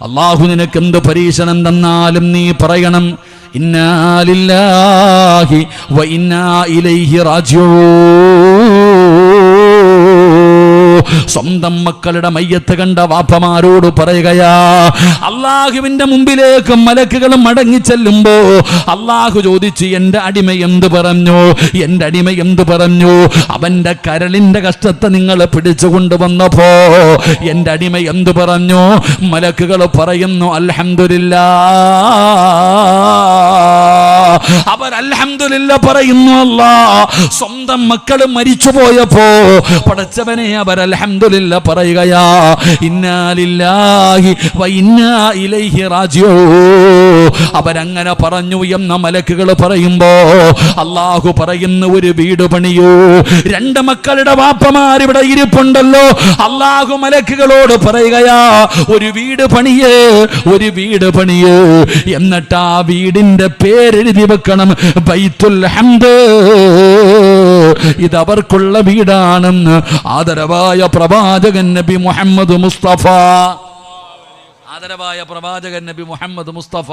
അള്ളാഹു നിനക്ക് എന്ത് പരീക്ഷണം തന്നാലും നീ പറയണം ഇന്നാ ലില്ലാഹി വ ഇന്നാ ഇലൈഹി റാജിഊൻ. സ്വന്തം മക്കളുടെ മയ്യത്ത് കണ്ട വാപ്പമാരോട് പറയുകയാ, അള്ളാഹുവിന്റെ മുമ്പിലേക്ക് മലക്കുകൾ മടങ്ങി ചെല്ലുമ്പോ അള്ളാഹു ചോദിച്ചു, എന്റെ അടിമ എന്ത് പറഞ്ഞു, എന്റെ അടിമ എന്ത് പറഞ്ഞു? അവന്റെ കരളിന്റെ കഷ്ടത്തെ നിങ്ങൾ പിടിച്ചു കൊണ്ടുവന്നപ്പോ എന്റെ അടിമ എന്ത് പറഞ്ഞു? മലക്കുകൾ പറയുന്നു അൽഹംദുലില്ലാഹ്. അവർ അൽഹംദുലില്ലാഹ് പറയുന്നു. അല്ലാഹ് സ്വന്തം മക്കള് മരിച്ചു പോയപ്പോ പടച്ചവനെ അവർ അൽഹംദുലില്ലാഹ് പറയുകയാ, ഇന്നാ ലില്ലാഹി വ ഇന്നാ ഇലൈഹി റാജിഊൻ. അവരങ്ങനെ പറഞ്ഞു എന്ന മലക്കുകൾ പറയുമ്പോ അല്ലാഹു പറയുന്നു, ഒരു വീട് പണിയൂ. രണ്ട് മക്കളുടെ വാപ്പമാർ ഇവിടെ ഇരിപ്പുണ്ടല്ലോ. അല്ലാഹു മലക്കുകളോട് പറയുകയാ, ഒരു വീട് പണിയേ, ഒരു വീട് പണിയേ. എന്നിട്ട് ആ വീടിന്റെ പേരെഴുതി വെക്കണം, ബൈത്തുൽ ഹംദ്. ഇതവർക്കുള്ള വീടാണെന്ന് ആദരവായ പ്രവാചകൻ നബി മുഹമ്മദ് മുസ്തഫ, ആദരവായ പ്രവാചകൻ നബി മുഹമ്മദ് മുസ്തഫ.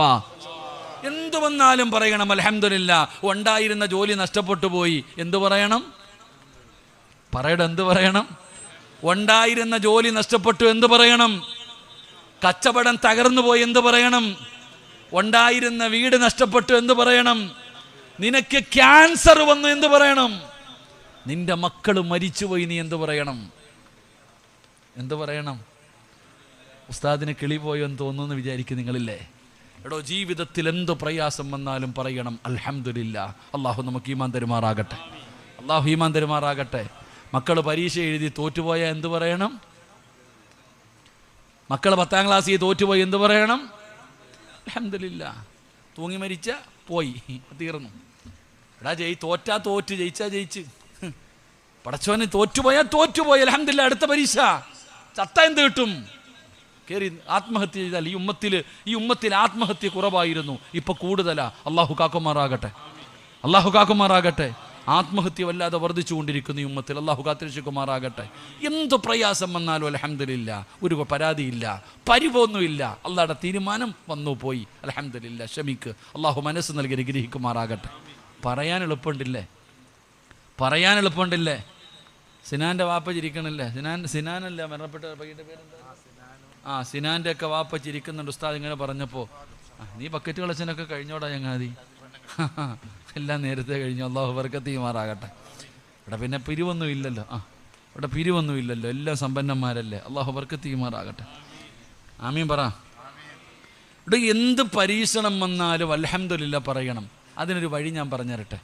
എന്തു വന്നാലും പറയണം അൽഹംദുലില്ലാഹ്. ഉണ്ടായിരുന്ന ജോലി നഷ്ടപ്പെട്ടു പോയി, എന്തു പറയണം? പറയണം, എന്ത് പറയണം? ഉണ്ടായിരുന്ന ജോലി നഷ്ടപ്പെട്ടു, എന്ത് പറയണം? കച്ചവടം തകർന്നു പോയി, എന്ത് പറയണം? ഉണ്ടായിരുന്ന വീട് നഷ്ടപ്പെട്ടു, എന്ത് പറയണം? നിനക്ക് ക്യാൻസർ വന്നു, എന്ത് പറയണം? നിന്റെ മക്കൾ മരിച്ചുപോയി, നീ എന്ത് പറയണം? എന്ത് പറയണം? ഉസ്താദിന് കിളി പോയോ എന്ന് തോന്നുന്നു വിചാരിക്കും നിങ്ങളില്ലേ? എടോ, ജീവിതത്തിൽ എന്ത് പ്രയാസം വന്നാലും പറയണം അൽഹംദുലില്ലാഹ്. അള്ളാഹു നമുക്ക് ഈമാൻ തരുമാറാകട്ടെ, അള്ളാഹു ഈമാൻ തരുമാറാകട്ടെ. മക്കൾ പരീക്ഷ എഴുതി തോറ്റുപോയാൽ എന്ത് പറയണം? മക്കൾ 10ാം ക്ലാസ്സിൽ തോറ്റുപോയി, എന്ത് പറയണം? അൽഹംദുലില്ലാഹ്. തൂങ്ങി മരിച്ച പോയി, തീർന്നു. എടാ, തോറ്റാ തോറ്റ്, ജയിച്ചാ ജയിച്ച്. പടച്ചോനെ, തോറ്റുപോയാൽ തോറ്റുപോയി, അൽഹംദുലില്ലാഹ്. അടുത്ത പരീക്ഷ ചത്ത എന്ത് കിട്ടും? കയറി ആത്മഹത്യ ചെയ്താൽ ഈ ഉമ്മത്തിൽ ആത്മഹത്യ കുറവായിരുന്നു, ഇപ്പൊ കൂടുതലാ. അള്ളാഹു കാക്കുമാറാകട്ടെ, അള്ളാഹു കാക്കുമാറാകട്ടെ. ആത്മഹത്യ വല്ലാതെ വർദ്ധിച്ചുകൊണ്ടിരിക്കുന്നു ഈ ഉമ്മത്തിൽ. അള്ളാഹു കാത്തിരക്ഷിക്കുമാറാകട്ടെ. എന്ത് പ്രയാസം വന്നാലും അൽഹംദുലില്ലാഹ്, ഒരു പരാതിയില്ല, പരിവൊന്നുമില്ല. അള്ളാഹുടെ തീരുമാനം വന്നു പോയി, അൽഹംദുലില്ലാഹ്. ക്ഷമിക്ക്, അള്ളാഹു മനസ്സ് നൽകി അനുഗ്രഹിക്കുമാറാകട്ടെ. പറയാൻ എളുപ്പമുണ്ടില്ലേ? പറയാൻ എളുപ്പമുണ്ടില്ലേ? സിനാന്റെ വാപ്പ ചിരിക്കണില്ലേ? സിനാനല്ല മരണപ്പെട്ട പയ്യന്റെ പേരെന്താ? സിനാന്റെ ഒക്കെ വാപ്പ ചിരിക്കുന്നുണ്ട്. ഉസ്താദ് ഇങ്ങനെ പറഞ്ഞപ്പോ, നീ ബക്കറ്റ് കളച്ചനൊക്കെ കഴിഞ്ഞോടാ ചങ്ങാതി. എല്ലാം നേരത്തെ കഴിഞ്ഞു. അള്ളാഹു ബർക്കത്ത് ചെയ്യുമാറാകട്ടെ. ഇവിടെ പിന്നെ പിരിവൊന്നും ഇല്ലല്ലോ. ഇവിടെ പിരിവൊന്നും ഇല്ലല്ലോ, എല്ലാം സമ്പന്നന്മാരല്ലേ. അള്ളാഹു ബർക്കത്ത് ചെയ്യുമാറാകട്ടെ. ആമീൻ പറ. ഇവിടെ എന്ത് പരീക്ഷണം വന്നാലും അൽഹംദുലില്ലാഹ് പറയണം. അതിനൊരു വഴി ഞാൻ പറഞ്ഞു തരട്ടെ.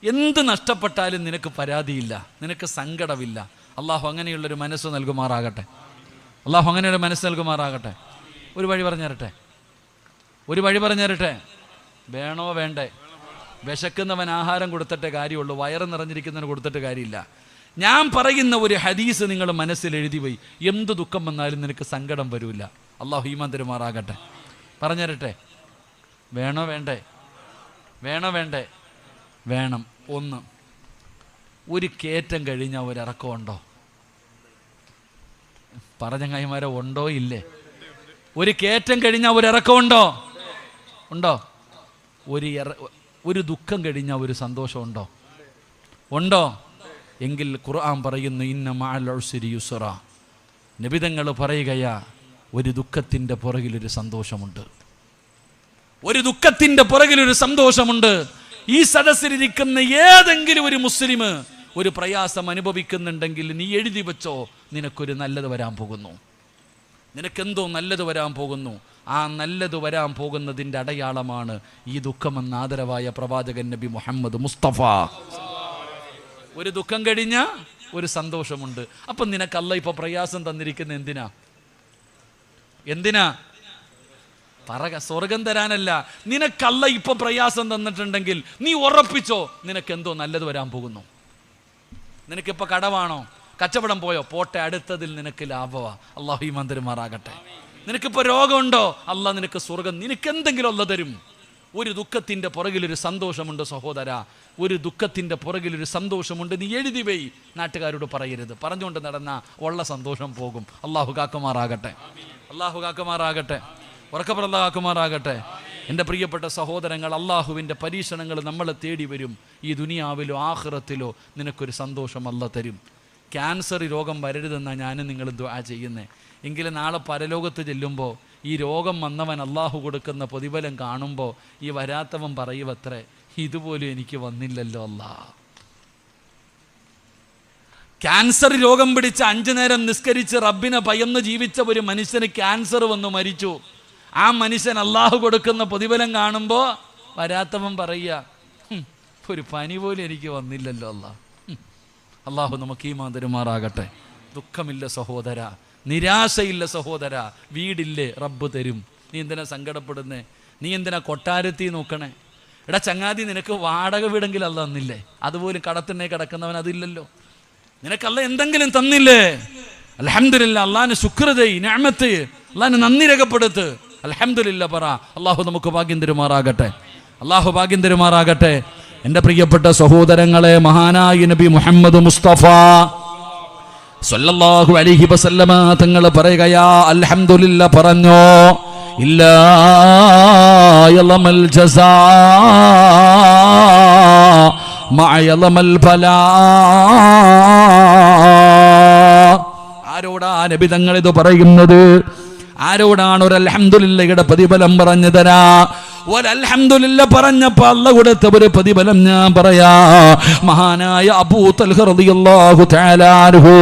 എന്ത് നഷ്ടപ്പെട്ടാലും നിനക്ക് പരാതിയില്ല, നിനക്ക് സങ്കടമില്ല. അള്ളാഹു അങ്ങനെയുള്ളൊരു മനസ്സ് നൽകുമാറാകട്ടെ, അള്ളാഹു അങ്ങനെയുള്ള മനസ്സ് നൽകുമാറാകട്ടെ. ഒരു വഴി പറഞ്ഞു തരട്ടെ, ഒരു വഴി പറഞ്ഞു തരട്ടെ. വേണോ വേണ്ടേ? വിശക്കുന്നവൻ ആഹാരം കൊടുത്തിട്ടേ കാര്യമുള്ളൂ, വയറ് നിറഞ്ഞിരിക്കുന്നവന് കൊടുത്തിട്ട് കാര്യമില്ല. ഞാൻ പറയുന്ന ഒരു ഹദീസ് നിങ്ങൾ മനസ്സിൽ എഴുതി പോയി. എന്ത് ദുഃഖം വന്നാലും നിനക്ക് സങ്കടം വരില്ല. അള്ളാഹു ഈമാൻ തരുമാറാകട്ടെ. പറഞ്ഞു തരട്ടെ. വേണോ വേണ്ടേ? വേണോ വേണ്ടേ? വേണം. ഒന്ന്, ഒരു കയറ്റം കഴിഞ്ഞാൽ ഒരിറക്കമുണ്ടോ? പറഞ്ഞ കൈമാരെ ഉണ്ടോ ഇല്ലേ? ഒരു കയറ്റം കഴിഞ്ഞാൽ ഒരിറക്കമുണ്ടോ? ഉണ്ടോ? ഒരു ദുഃഖം കഴിഞ്ഞാൽ ഒരു സന്തോഷമുണ്ടോ? ഉണ്ടോ? എങ്കിൽ ഖുർആൻ പറയുന്നു, ഇന്ന മഅൽ ഉസ്രി യുസ്റ. നബിതങ്ങൾ പറയുകയാ, ഒരു ദുഃഖത്തിൻ്റെ പുറകിലൊരു സന്തോഷമുണ്ട്. ഒരു ദുഃഖത്തിൻ്റെ പുറകിലൊരു സന്തോഷമുണ്ട്. ഈ സദസ്സിലിരിക്കുന്ന ഏതെങ്കിലും ഒരു മുസ്ലിം ഒരു പ്രയാസം അനുഭവിക്കുന്നുണ്ടെങ്കിൽ നീ എഴുതി വെച്ചോ, നിനക്കൊരു നല്ലത് വരാൻ പോകുന്നു, നിനക്കെന്തോ നല്ലത് വരാൻ പോകുന്നു. ആ നല്ലത് വരാൻ പോകുന്നതിൻ്റെ അടയാളമാണ് ഈ ദുഃഖമെന്ന് ആദരവായ പ്രവാചകൻ നബി മുഹമ്മദ് മുസ്തഫ. ഒരു ദുഃഖം കഴിഞ്ഞ ഒരു സന്തോഷമുണ്ട്. അപ്പം നിനക്ക് അല്ലാഹ് ഇപ്പോൾ പ്രയാസം തന്നിരിക്കുന്ന എന്തിനാ? എന്തിനാ? സ്വർഗം തരാനല്ല. നിനക്ക് അല്ലാഹ് ഇപ്പൊ പ്രയാസം തന്നിട്ടുണ്ടെങ്കിൽ നീ ഉറപ്പിച്ചോ, നിനക്ക് എന്തോ നല്ലത് വരാൻ പോകുന്നു. നിനക്കിപ്പോൾ കടമാണോ? കച്ചവടം പോയോ? പോട്ടെ, അടുത്തതിൽ നിനക്ക് ലാഭമാ. അല്ലാഹു ഈമാൻ തരുമാറാകട്ടെ. നിനക്കിപ്പോൾ രോഗമുണ്ടോ? അല്ലാഹ് നിനക്ക് സ്വർഗം, നിനക്ക് എന്തെങ്കിലും അല്ലാഹ് തരും. ഒരു ദുഃഖത്തിൻ്റെ പുറകിലൊരു സന്തോഷമുണ്ട് സഹോദര, ഒരു ദുഃഖത്തിൻ്റെ പുറകിലൊരു സന്തോഷമുണ്ട്, നീ എഴുതി വെയ്. നാട്ടുകാരോട് പറയരുത്, പറഞ്ഞുകൊണ്ട് നടന്ന ഉള്ള സന്തോഷം പോകും. അള്ളാഹു കാക്കുമാറാകട്ടെ, അള്ളാഹു കാക്കുമാറാകട്ടെ, ഉറക്കപ്പുറം കാക്കുമാറാകട്ടെ. എൻ്റെ പ്രിയപ്പെട്ട സഹോദരങ്ങൾ, അള്ളാഹുവിൻ്റെ പരീക്ഷണങ്ങൾ നമ്മളെ തേടി വരും. ഈ ദുനിയാവിലോ ആഖിറത്തിലോ നിനക്കൊരു സന്തോഷം അല്ലാഹ് തരും. ക്യാൻസർ രോഗം വരരുതെന്നാണ് ഞാനും നിങ്ങൾ ദുആ ചെയ്യുന്നത്. എങ്കിലും നാളെ പരലോകത്ത് ചെല്ലുമ്പോൾ ഈ രോഗം വന്നവൻ അള്ളാഹു കൊടുക്കുന്ന പ്രതിഫലം കാണുമ്പോൾ ഈ വരാത്തവൻ പറയുവത്രേ, ഇതുപോലും എനിക്ക് വന്നില്ലല്ലോ അല്ലാ. ക്യാൻസർ രോഗം പിടിച്ച് 5 നേരം നിസ്കരിച്ച് റബ്ബിനെ ഭയന്ന് ജീവിച്ച ഒരു മനുഷ്യന് ക്യാൻസർ വന്നു മരിച്ചു. ആ മനുഷ്യൻ അള്ളാഹു കൊടുക്കുന്ന പ്രതിഫലം കാണുമ്പോൾ വരാത്തവൻ പറയുക, ഒരു പനി പോലും എനിക്ക് വന്നില്ലല്ലോ അല്ലാ. അള്ളാഹു നമുക്ക് ഈമാൻ തരുമാറാകട്ടെ. ദുഃഖമില്ല സഹോദര, നിരാശയില്ല സഹോദര, വീടില്ലേ റബ്ബ് തരും. നീ എന്തിനാ സങ്കടപ്പെടുന്നേ? നീ എന്തിനാ കൊട്ടാരത്തി നോക്കണേ? എടാ ചങ്ങാതി, നിനക്ക് വാടക വീടെങ്കിലും അല്ല തന്നില്ലേ? അതുപോലും കടത്തിനെ കിടക്കുന്നവൻ അതില്ലല്ലോ. നിനക്കല്ല എന്തെങ്കിലും തന്നില്ലേ? അൽഹംദുലില്ലാ, അള്ളാഹിന് ശുക്ർ ചെയ്യ്, നിഅമത്ത്, അള്ളാഹിന് നന്ദി രേഖപ്പെടുത്ത്. അൽഹംദുലില്ലാ പറ. അള്ളാഹു നമുക്ക് ഭാഗ്യം തരുമാറാകട്ടെ, അള്ളാഹു ഭാഗ്യം തരുമാറാകട്ടെ. എൻ്റെ പ്രിയപ്പെട്ട സഹോദരങ്ങളെ, മഹാനായ നബി മുഹമ്മദ് മുസ്തഫ സല്ലല്ലാഹു അലൈഹി വസല്ലമ തങ്ങൾ പറയുകയാ, അൽഹംദുലില്ലാ പറഞ്ഞോ, ഇല്ലാ യളമൽ ജസാ മഅ യളമൽ ബലാ. ആരോടാ നബി തങ്ങൾ ഇത് പറയുന്നത്? ആരോടാണ് ഒരു അൽഹംദുലില്ലയുടെ പ്രതിഫലം പറഞ്ഞു തരാ? ഒരൽഹംദുലില്ലാ പറഞ്ഞപ്പോൾ അല്ലാഹു കൊടുത്ത ഒരു പ്രതിഫലം ഞാൻ പറയാ. മഹാനായ അബൂ തൽഹ റളിയല്ലാഹു തആല അൻഹു,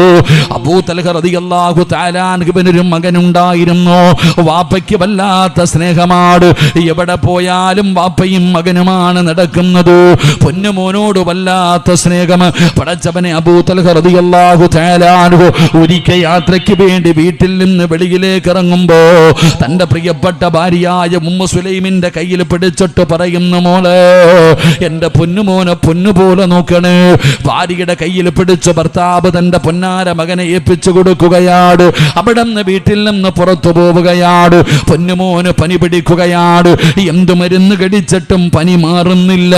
അബൂ തൽഹ റളിയല്ലാഹു തആല അൻഹുവിനൊരു മകനുണ്ടായിരുന്നു. വാപ്പയ്ക്ക് വല്ലാത്ത സ്നേഹമാണ്. എവിടെ പോയാലും വാപ്പയും മകനുമാണ് നടക്കുന്നത്. പൊന്നുമോനോട് വല്ലാത്ത സ്നേഹം. പടച്ചവനെ, അബൂ തൽഹ റളിയല്ലാഹു തആല അൻഹു ഒരിക്കൽ യാത്രയ്ക്ക് വേണ്ടി വീട്ടിൽ നിന്ന് വെളിയിലേക്ക് ഇറങ്ങുമ്പോ തന്റെ പ്രിയപ്പെട്ട ഭാര്യയായ ഉമ്മു സുലൈമിന്റെ കയ്യിൽ പിടിച്ചിട്ട് പറയുന്നു, മോളെ, എന്റെ പൊന്നുമോനെ പൊന്നുപോലെ നോക്കണേ. ഭാര്യയുടെ കയ്യിൽ പിടിച്ച് ഭർത്താവ് തന്റെ പൊന്നാര മകനെ ഏൽപ്പിച്ചു കൊടുക്കുകയാണ്. അവിടെ നിന്ന് വീട്ടിൽ നിന്ന് പുറത്തു പോവുകയാണ്. പൊന്നുമോന് പനി പിടിക്കുകയാണ്. എന്ത് മരുന്ന് കടിച്ചിട്ടും പനി മാറുന്നില്ല,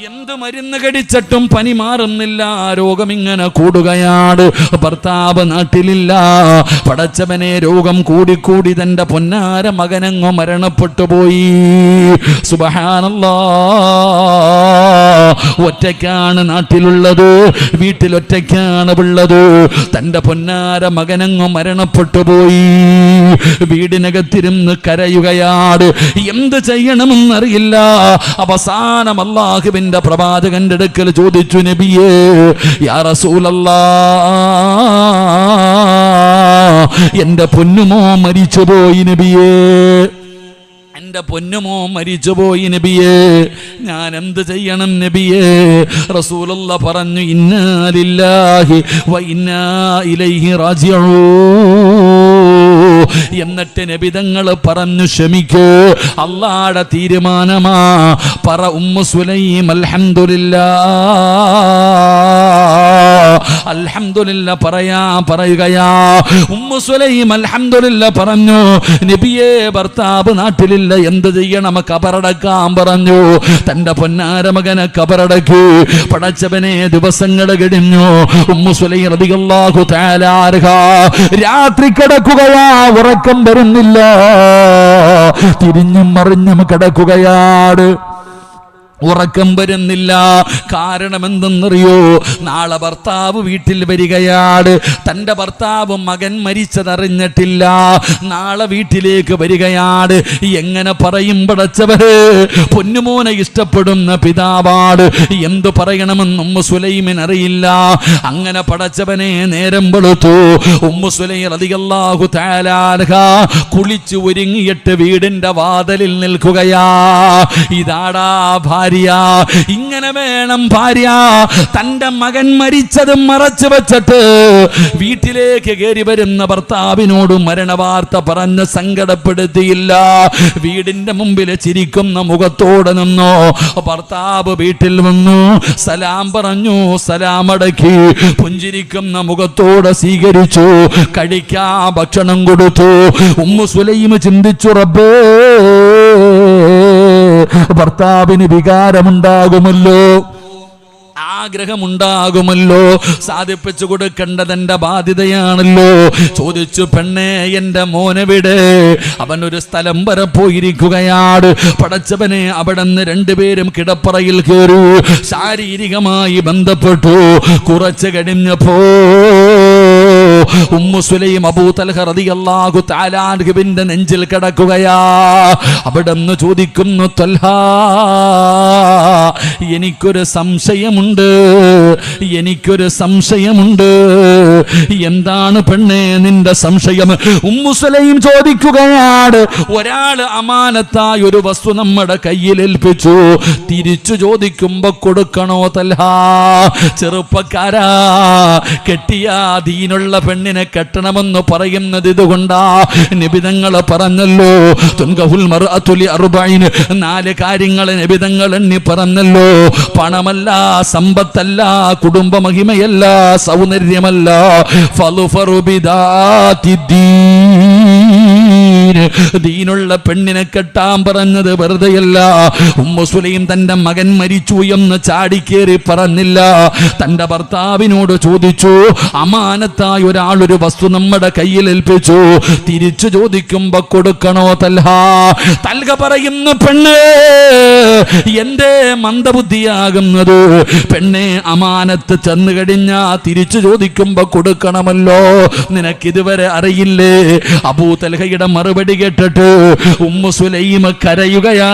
എന്ത് മരുന്ന് കടിച്ചിട്ടും പനി മാറുന്നില്ല. രോഗം ഇങ്ങനെ കൂടുകയാണ്. ഭർത്താവ് നാട്ടിലില്ല. പടച്ചവനെ, രോഗം കൂടിക്കൂടി തന്റെ പൊന്നാര മകനങ്ങോ മരണപ്പെട്ടു പോയി. സുബ്ഹാനല്ലാഹ്. ഒറ്റയ്ക്കാണ് നാട്ടിലുള്ളത്, വീട്ടിലൊറ്റയ്ക്കാണ് ഉള്ളത്. തന്റെ പൊന്നാര മകനങ്ങോ മരണപ്പെട്ടു പോയി. വീടിനകത്തിരുന്ന് കരയുകയാണ്. എന്ത് ചെയ്യണമെന്നറിയില്ല. അവസാനം അല്ലാഹുവിന്റെ പ്രവാചകന്റെ അടുക്കൽ ചോദിച്ചു, നബിയേ, യാ റസൂലല്ലാഹ്, എന്റെ പൊന്നുമോ മരിച്ചുപോയി നബിയേ, എന്റെ പൊന്നുമോ മരിച്ചുപോയി നബിയേ, ഞാൻ എന്ത് ചെയ്യണം നബിയേ? റസൂലുള്ളാഹ് പറഞ്ഞു, ഇന്നാ ലില്ലാഹി വ ഇന്നാ ഇലൈഹി റാജിഊൻ. എന്നിട്ട് നബി തങ്ങൾ പറഞ്ഞു, ക്ഷമിക്കൂ, അല്ലാഹുവിന്റെ തീരുമാനമാ. പറ ഉമ്മു സുലൈം, അൽഹംദുലില്ലാഹ്, അൽഹംദുലില്ലാഹ് പറയുകയാ. ഉമ്മു സുലൈം അൽഹംദുലില്ലാഹ് പറഞ്ഞു. നബിയേ, ഭർത്താവ് നാട്ടിലില്ല, എന്ത് ചെയ്യണം? കബറടക്കാൻ പറഞ്ഞു. തന്റെ പൊന്നാര മകനെ കബറടക്കി. പടച്ചവനെ, ദിവസങ്ങൾ കഴിഞ്ഞു. ഉമ്മു സുലൈം റളിയല്ലാഹു തആല അൻഹ രാത്രി കിടക്കുകയാ. ഉറക്കം വരുന്നില്ല. തിരിഞ്ഞും മറിഞ്ഞും കിടക്കുകയാണ്. ഉറക്കം വരുന്നില്ല. കാരണം എന്തെന്നറിയോ? നാളെ ഭർത്താവ് വീട്ടിൽ വരികയാണ്. തൻ്റെ ഭർത്താവ് മകൻ മരിച്ചതറിഞ്ഞിട്ടില്ല. നാളെ വീട്ടിലേക്ക് വരികയാണ്. എങ്ങനെ പറയും? പടച്ചവരെ, പൊന്നുമോനെ ഇഷ്ടപ്പെടുന്ന പിതാവാണ്. എന്തു പറയണമെന്ന് ഉമ്മു സുലൈമിന് അറിയില്ല. അങ്ങനെ പടച്ചവനെ, നേരം വെളുത്തു. ഉമ്മു സുലൈം റളിയല്ലാഹു തആല അൻഹ കുളിച്ചു ഒരുങ്ങിയിട്ട് വീടിന്റെ വാതിലിൽ നിൽക്കുകയാ. ഇതാടാ ഭാര്യ. ഇങ്ങനെ വേണം ഭാര്യ. തന്റെ മകൻ മരിച്ചത് മറച്ചു വെച്ചിട്ട് വീട്ടിലേക്ക് കയറി വരുന്ന ഭർത്താവിനോട് മരണവാർത്ത പറഞ്ഞ് സങ്കടപ്പെടുത്തിയില്ല. വീടിന്റെ മുമ്പിൽ ചിരിക്കുന്ന മുഖത്തോടെ നിന്നോ. ഭർത്താവ് വീട്ടിൽ വന്നു, സലാം പറഞ്ഞു, സലാമടക്കി പുഞ്ചിരിക്കുന്ന മുഖത്തോടെ സ്വീകരിച്ചു. കഴിക്കാൻ ഭക്ഷണം കൊടുത്തു. ഉമ്മു സുലൈം ചിന്തിച്ചു, റബ്ബേ, ഭർത്താവിന് വികാരമുണ്ടാകുമല്ലോ, ആഗ്രഹമുണ്ടാകുമല്ലോ, സാധിപ്പിച്ചു കൊടുക്കേണ്ടത് എന്റെ ബാധ്യതയാണല്ലോ. ചോദിച്ചു, പെണ്ണേ എന്റെ മോനെവിടെ? അവനൊരു സ്ഥലം വരെ പോയിരിക്കുകയാണ്. പടച്ചവനെ, അവിടെ നിന്ന് രണ്ടുപേരും കിടപ്പറയിൽ കയറി ശാരീരികമായി ബന്ധപ്പെട്ടു. കുറച്ച് കഴിഞ്ഞപ്പോ ഉമ്മു സുലൈം അബൂ തൽഹ റളിയല്ലാഹു തആല അൻഹുവിന്റെ നെഞ്ചിൽ കിടക്കുകയാ. അവിടെ നിന്ന് ചോദിക്കുന്നു, തൽഹ, എനിക്കൊരു സംശയമുണ്ട്, എനിക്കൊരു സംശയമുണ്ട്. എന്താണ് പെണ്ണേ നിന്റെ സംശയം? ഉമ്മു സുലൈം ചോദിക്കുകയാണ്, ഒരാൾ അമാനത്തായ ഒരു വസ്തു നമ്മുടെ കയ്യിൽ ഏൽപ്പിച്ചു, തിരിച്ചു ചോദിക്കുമ്പോ കൊടുക്കണോ തൽഹ? ചെറുപ്പക്കാരാ, കെട്ടിയ ദീനുള്ള പെണ്ണിനെ കെട്ടണമെന്ന് പറയുന്നത് ഇതുകൊണ്ടാ. നബി തങ്ങൾ പറഞ്ഞല്ലോ, തുൻകഹുൽ മർഅതു ലിഅർബഈൻ, 4 കാര്യങ്ങൾ നബി തങ്ങൾ എണ്ണി പറഞ്ഞല്ലോ. പണമല്ല, സമ്പത്തല്ല, കുടുംബ മഹിമയല്ല, സൗന്ദര്യമല്ല, ഫളുഫറു ബിദാത്തിദ്ദീൻ, ദീനുള്ള പെണ്ണിനെ കെട്ടാൻ പറഞ്ഞത് വെറുതെയല്ല. ഉമ്മു സുലൈം തന്റെ മകൻ മരിച്ചു എന്ന് ചാടിക്കേറി പറഞ്ഞില്ല. തന്റെ ഭർത്താവിനോട് ചോദിച്ചു, അമാനത്തായ ഒരാളൊരു വസ്തു നമ്മുടെ കയ്യിൽ ഏൽപ്പിച്ചു, തിരിച്ചു ചോദിക്കുമ്പോ കൊടുക്കണോ തൽഹ? തൽഹ പറയുന്നു, പെണ്ണേ, എന്റെ മന്ദബുദ്ധിയാകുന്നത്, പെണ്ണെ, അമാനത്ത് ചെന്നു കഴിഞ്ഞാ തിരിച്ചു ചോദിക്കുമ്പോ കൊടുക്കണമല്ലോ. നിനക്കിതുവരെ അറിയില്ലേ? അബൂ തൽഹയുടെ മറുപടി കേട്ടിട്ട് ഉമ്മു സുലൈം കരയുകയാ.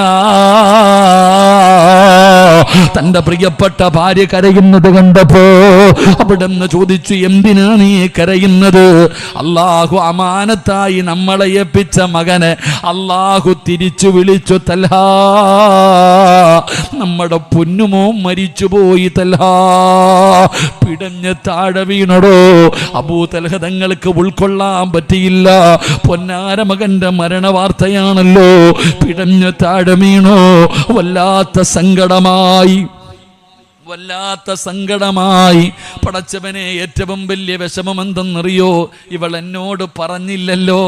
തന്റെ പ്രിയപ്പെട്ട ഭാര്യ കരയുന്നത് കണ്ടപ്പോ അവിടെ നിന്ന് ചോദിച്ചു, എന്തിനാ നീ കരയുന്നത്? അല്ലാഹു അമാനത്തായി നമ്മളെ ഏൽപ്പിച്ച മകനെ അല്ലാഹു തിരിച്ചു വിളിച്ചു. തൽഹ, നമ്മുടെ പൊന്നുമോ മരിച്ചുപോയി തൽഹ. പിടഞ്ഞ് താഴെ വീണടോ. അബൂ തൽഹ തങ്ങൾക്ക് ഉൾക്കൊള്ളാൻ പറ്റിയില്ല. പൊന്നാര മകന്റെ മരണ വാർത്തയാണല്ലോ. പിടഞ്ഞ് താഴെ വീണോ. വല്ലാത്ത സങ്കടമായി, വല്ലാത്ത സങ്കടമായി. പടച്ചവനെ, ഏറ്റവും വലിയ വിഷമം എന്തെന്നറിയോ? ഇവൾ എന്നോട് പറഞ്ഞില്ലല്ലോ,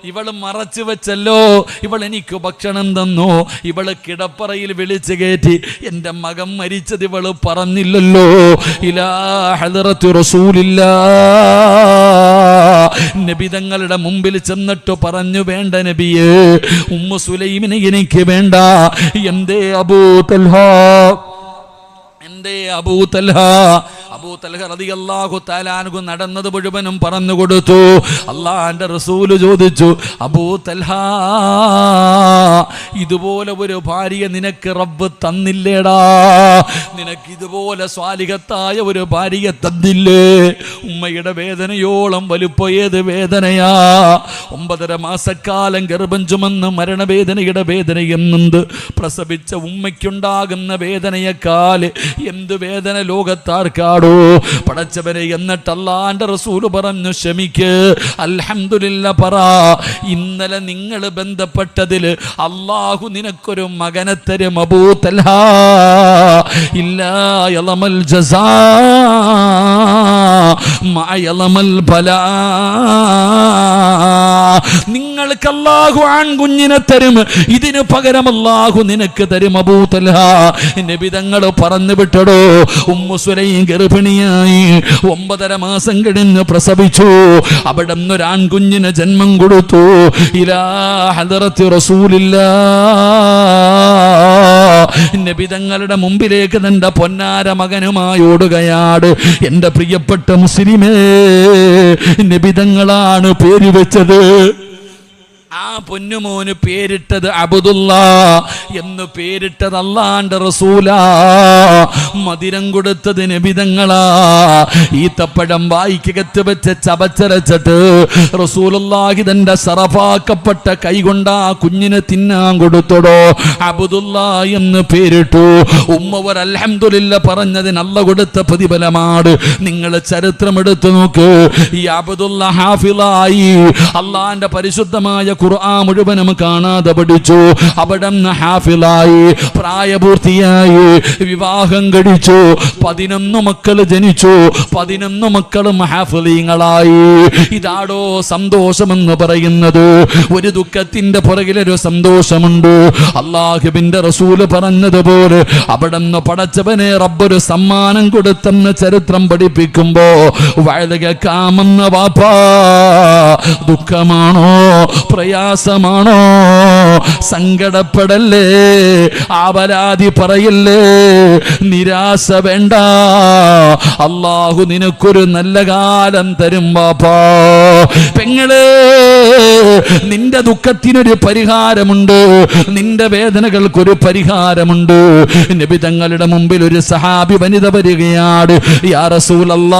ഇവള് മറച്ചു വെച്ചല്ലോ, ഇവൾ എനിക്ക് ഭക്ഷണം തന്നു, ഇവള് കിടപ്പറയിൽ വിളിച്ചു കയറ്റി, എൻ്റെ മകൻ മരിച്ചത് ഇവള് പറഞ്ഞില്ലല്ലോ. ഇലാ ഹദറത്തു റസൂലില്ലാഹ്, നബി തങ്ങളുടെ മുമ്പിൽ ചെന്നിട്ട് പറഞ്ഞു, വേണ്ട നബിയേ, ഉമ്മു സുലൈമിനെ എനിക്ക് വേണ്ട. എന്തേ അബൂ തൽഹ, എന്തേ അബൂ തൽഹ? അബൂ തൽഹ റളിയല്ലാഹു തആല അൻഹു നടന്നത് മുഴുവനും പറഞ്ഞു കൊടുത്തു. അല്ലാഹുവിന്റെ റസൂൽ ചോദിച്ചു, അബൂ തൽഹ, ഇതുപോലെ ഒരു ഭാര്യ നിനക്ക് റബ്ബ് തന്നില്ലേടാ? നിനക്ക് ഇതുപോലെ സ്വാലിഹത്തായ ഒരു ഭാര്യയെ തന്നില്ലേ? ഉമ്മയുടെ വേദനയോളം വലുപ്പം ഏത് വേദനയാ? 9.5 മാസക്കാലം ഗർഭം ചുമന്ന് മരണവേദനയുടെ വേദനയെന്നുണ്ട്. പ്രസവിച്ച ഉമ്മയ്ക്കുണ്ടാകുന്ന വേദനയെക്കാൾ എന്ത് വേദന ലോകത്താർക്കാടോ? പടച്ചവനെ, എന്നിട്ട് അല്ലാഹുവിന്റെ റസൂൽ പറഞ്ഞു, ക്ഷമിക്ക്, അൽഹംദുലില്ലാ പറ. ഇന്നലെ നിങ്ങൾ ബന്ധപ്പെട്ടതിൽ അല്ലാഹു നിനക്കൊരു മകനെ തരും അബൂ തൽഹ. ഇല്ലാ യളമൽ ജസാ മാ യളമൽ ബലാ. നിങ്ങൾക്ക് അല്ലാഹു ആൺകുഞ്ഞിനെ തരും, ഇതിന് പകരം അല്ലാഹു നിനക്ക് തരും അബൂ തൽഹ. നബി തങ്ങൾ പറഞ്ഞു വിട്ടടോ. ഉമ്മു സുലൈം ഗർഭിണിയായി 9.5 മാസം കഴിഞ്ഞ് പ്രസവിച്ചു. അവിടെ ഒരു ആൺകുഞ്ഞിന് ജന്മം കൊടുത്തു. ഇലാ ഹദറത്തി റസൂലില്ലാഹ്, നബി തങ്ങളുടെ മുമ്പിലേക്ക് തന്റെ പൊന്നാര മകനുമായി ഓടുകയാണ്. എന്റെ പ്രിയപ്പെട്ട മുസ്ലിമേ, നബി തങ്ങളാണ് പേര് വെച്ചത്. ആ പൊന്നുമോന് പേരിട്ടത് അബ്ദുല്ലാ എന്ന് പേരിട്ടത് അല്ലാഹുവിന്റെ റസൂലാ. മധുരം കൊടുത്തത് നബി തങ്ങളാ. ഈത്തപ്പഴം വായിക്കകത്ത് വെച്ച് ചവച്ചരച്ചിട്ട് റസൂലുള്ളാഹി തന്റെ സറഫാക്കപ്പെട്ട കൈകൊണ്ട് ആ കുഞ്ഞിനെ തിന്നാൻ കൊടുത്തോടോ. അബ്ദുല്ലാ എന്ന് പേരിട്ടു. ഉമ്മ ഒരു അൽഹംദുലില്ലാ പറഞ്ഞതിന് അല്ലാഹു കൊടുത്ത പ്രതിഫലമാണ്. നിങ്ങൾ ചരിത്രം എടുത്തു നോക്ക്. ഈ അബ്ദുല്ലാ ഹാഫിളായി അല്ലാഹുവിന്റെ പരിശുദ്ധമായ ഖുർആൻ മുഴുവനും കാണാതെ പഠിച്ചു. അവിടെ ഹാഫിളായി, പ്രായപൂർത്തിയായി, വിവാഹം കഴിച്ചു, 11 മക്കൾ ജനിച്ചു, 11 മക്കളും ഹാഫിളീങ്ങളായി. ഇതാടോ സന്തോഷമെന്ന് പറയുന്നത്. ഒരു ദുഃഖത്തിന്റെ പുറകിലൊരു സന്തോഷമുണ്ട്. അല്ലാഹുവിന്റെ റസൂല് പറഞ്ഞതുപോലെ അവിടുന്ന് പടച്ചവനെ റബ്ബൊരു സമ്മാനം കൊടുത്തെന്ന് ചരിത്രം പഠിപ്പിക്കുമ്പോ വയലുകാമെന്ന വാപ്പാ, ദുഃഖമാണോ പ്രയാസമാണോ സങ്കടപ്പെടല്ലേ, ആപരാധി പറയല്ലേ, നിരാശ വേണ്ട, അല്ലാഹു നിനക്കൊരു നല്ല കാലം തരും വാപ്പാ. പെങ്ങളെ, നിന്റെ ദുഃഖത്തിനൊരു പരിഹാരമുണ്ട്, നിന്റെ വേദനകൾക്കൊരു പരിഹാരമുണ്ട്. നബി തങ്ങളുടെ മുമ്പിൽ ഒരു സഹാബി വനിത വരികയാണ്. യാ റസൂലല്ലാഹ്,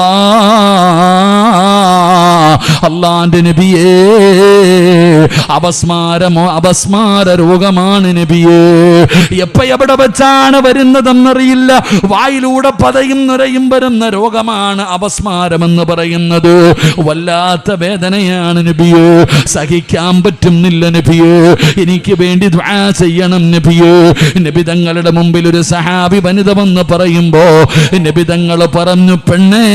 അല്ലാഹുവിന്റെ നബിയേ, അപസ്മാര രോഗമാണ് നബിയേ. എവിടെ വെച്ചാണ് വരുന്നതെന്നറിയില്ല. വായിലൂടെ പതയും നുരയും വരുന്ന രോഗമാണ് അപസ്മാരമെന്ന് പറയുന്നത്. വല്ലാത്ത വേദനയാണ് നബിയേ, സഹിക്കാൻ പറ്റുന്നില്ല നബിയേ, എനിക്ക് വേണ്ടി ദുആ ചെയ്യണം നബിയേ. നബി തങ്ങളുടെ മുമ്പിൽ ഒരു സഹാബി വനിത വന്ന് പറയുമ്പോ നബി തങ്ങൾ പറഞ്ഞു, പെണ്ണേ,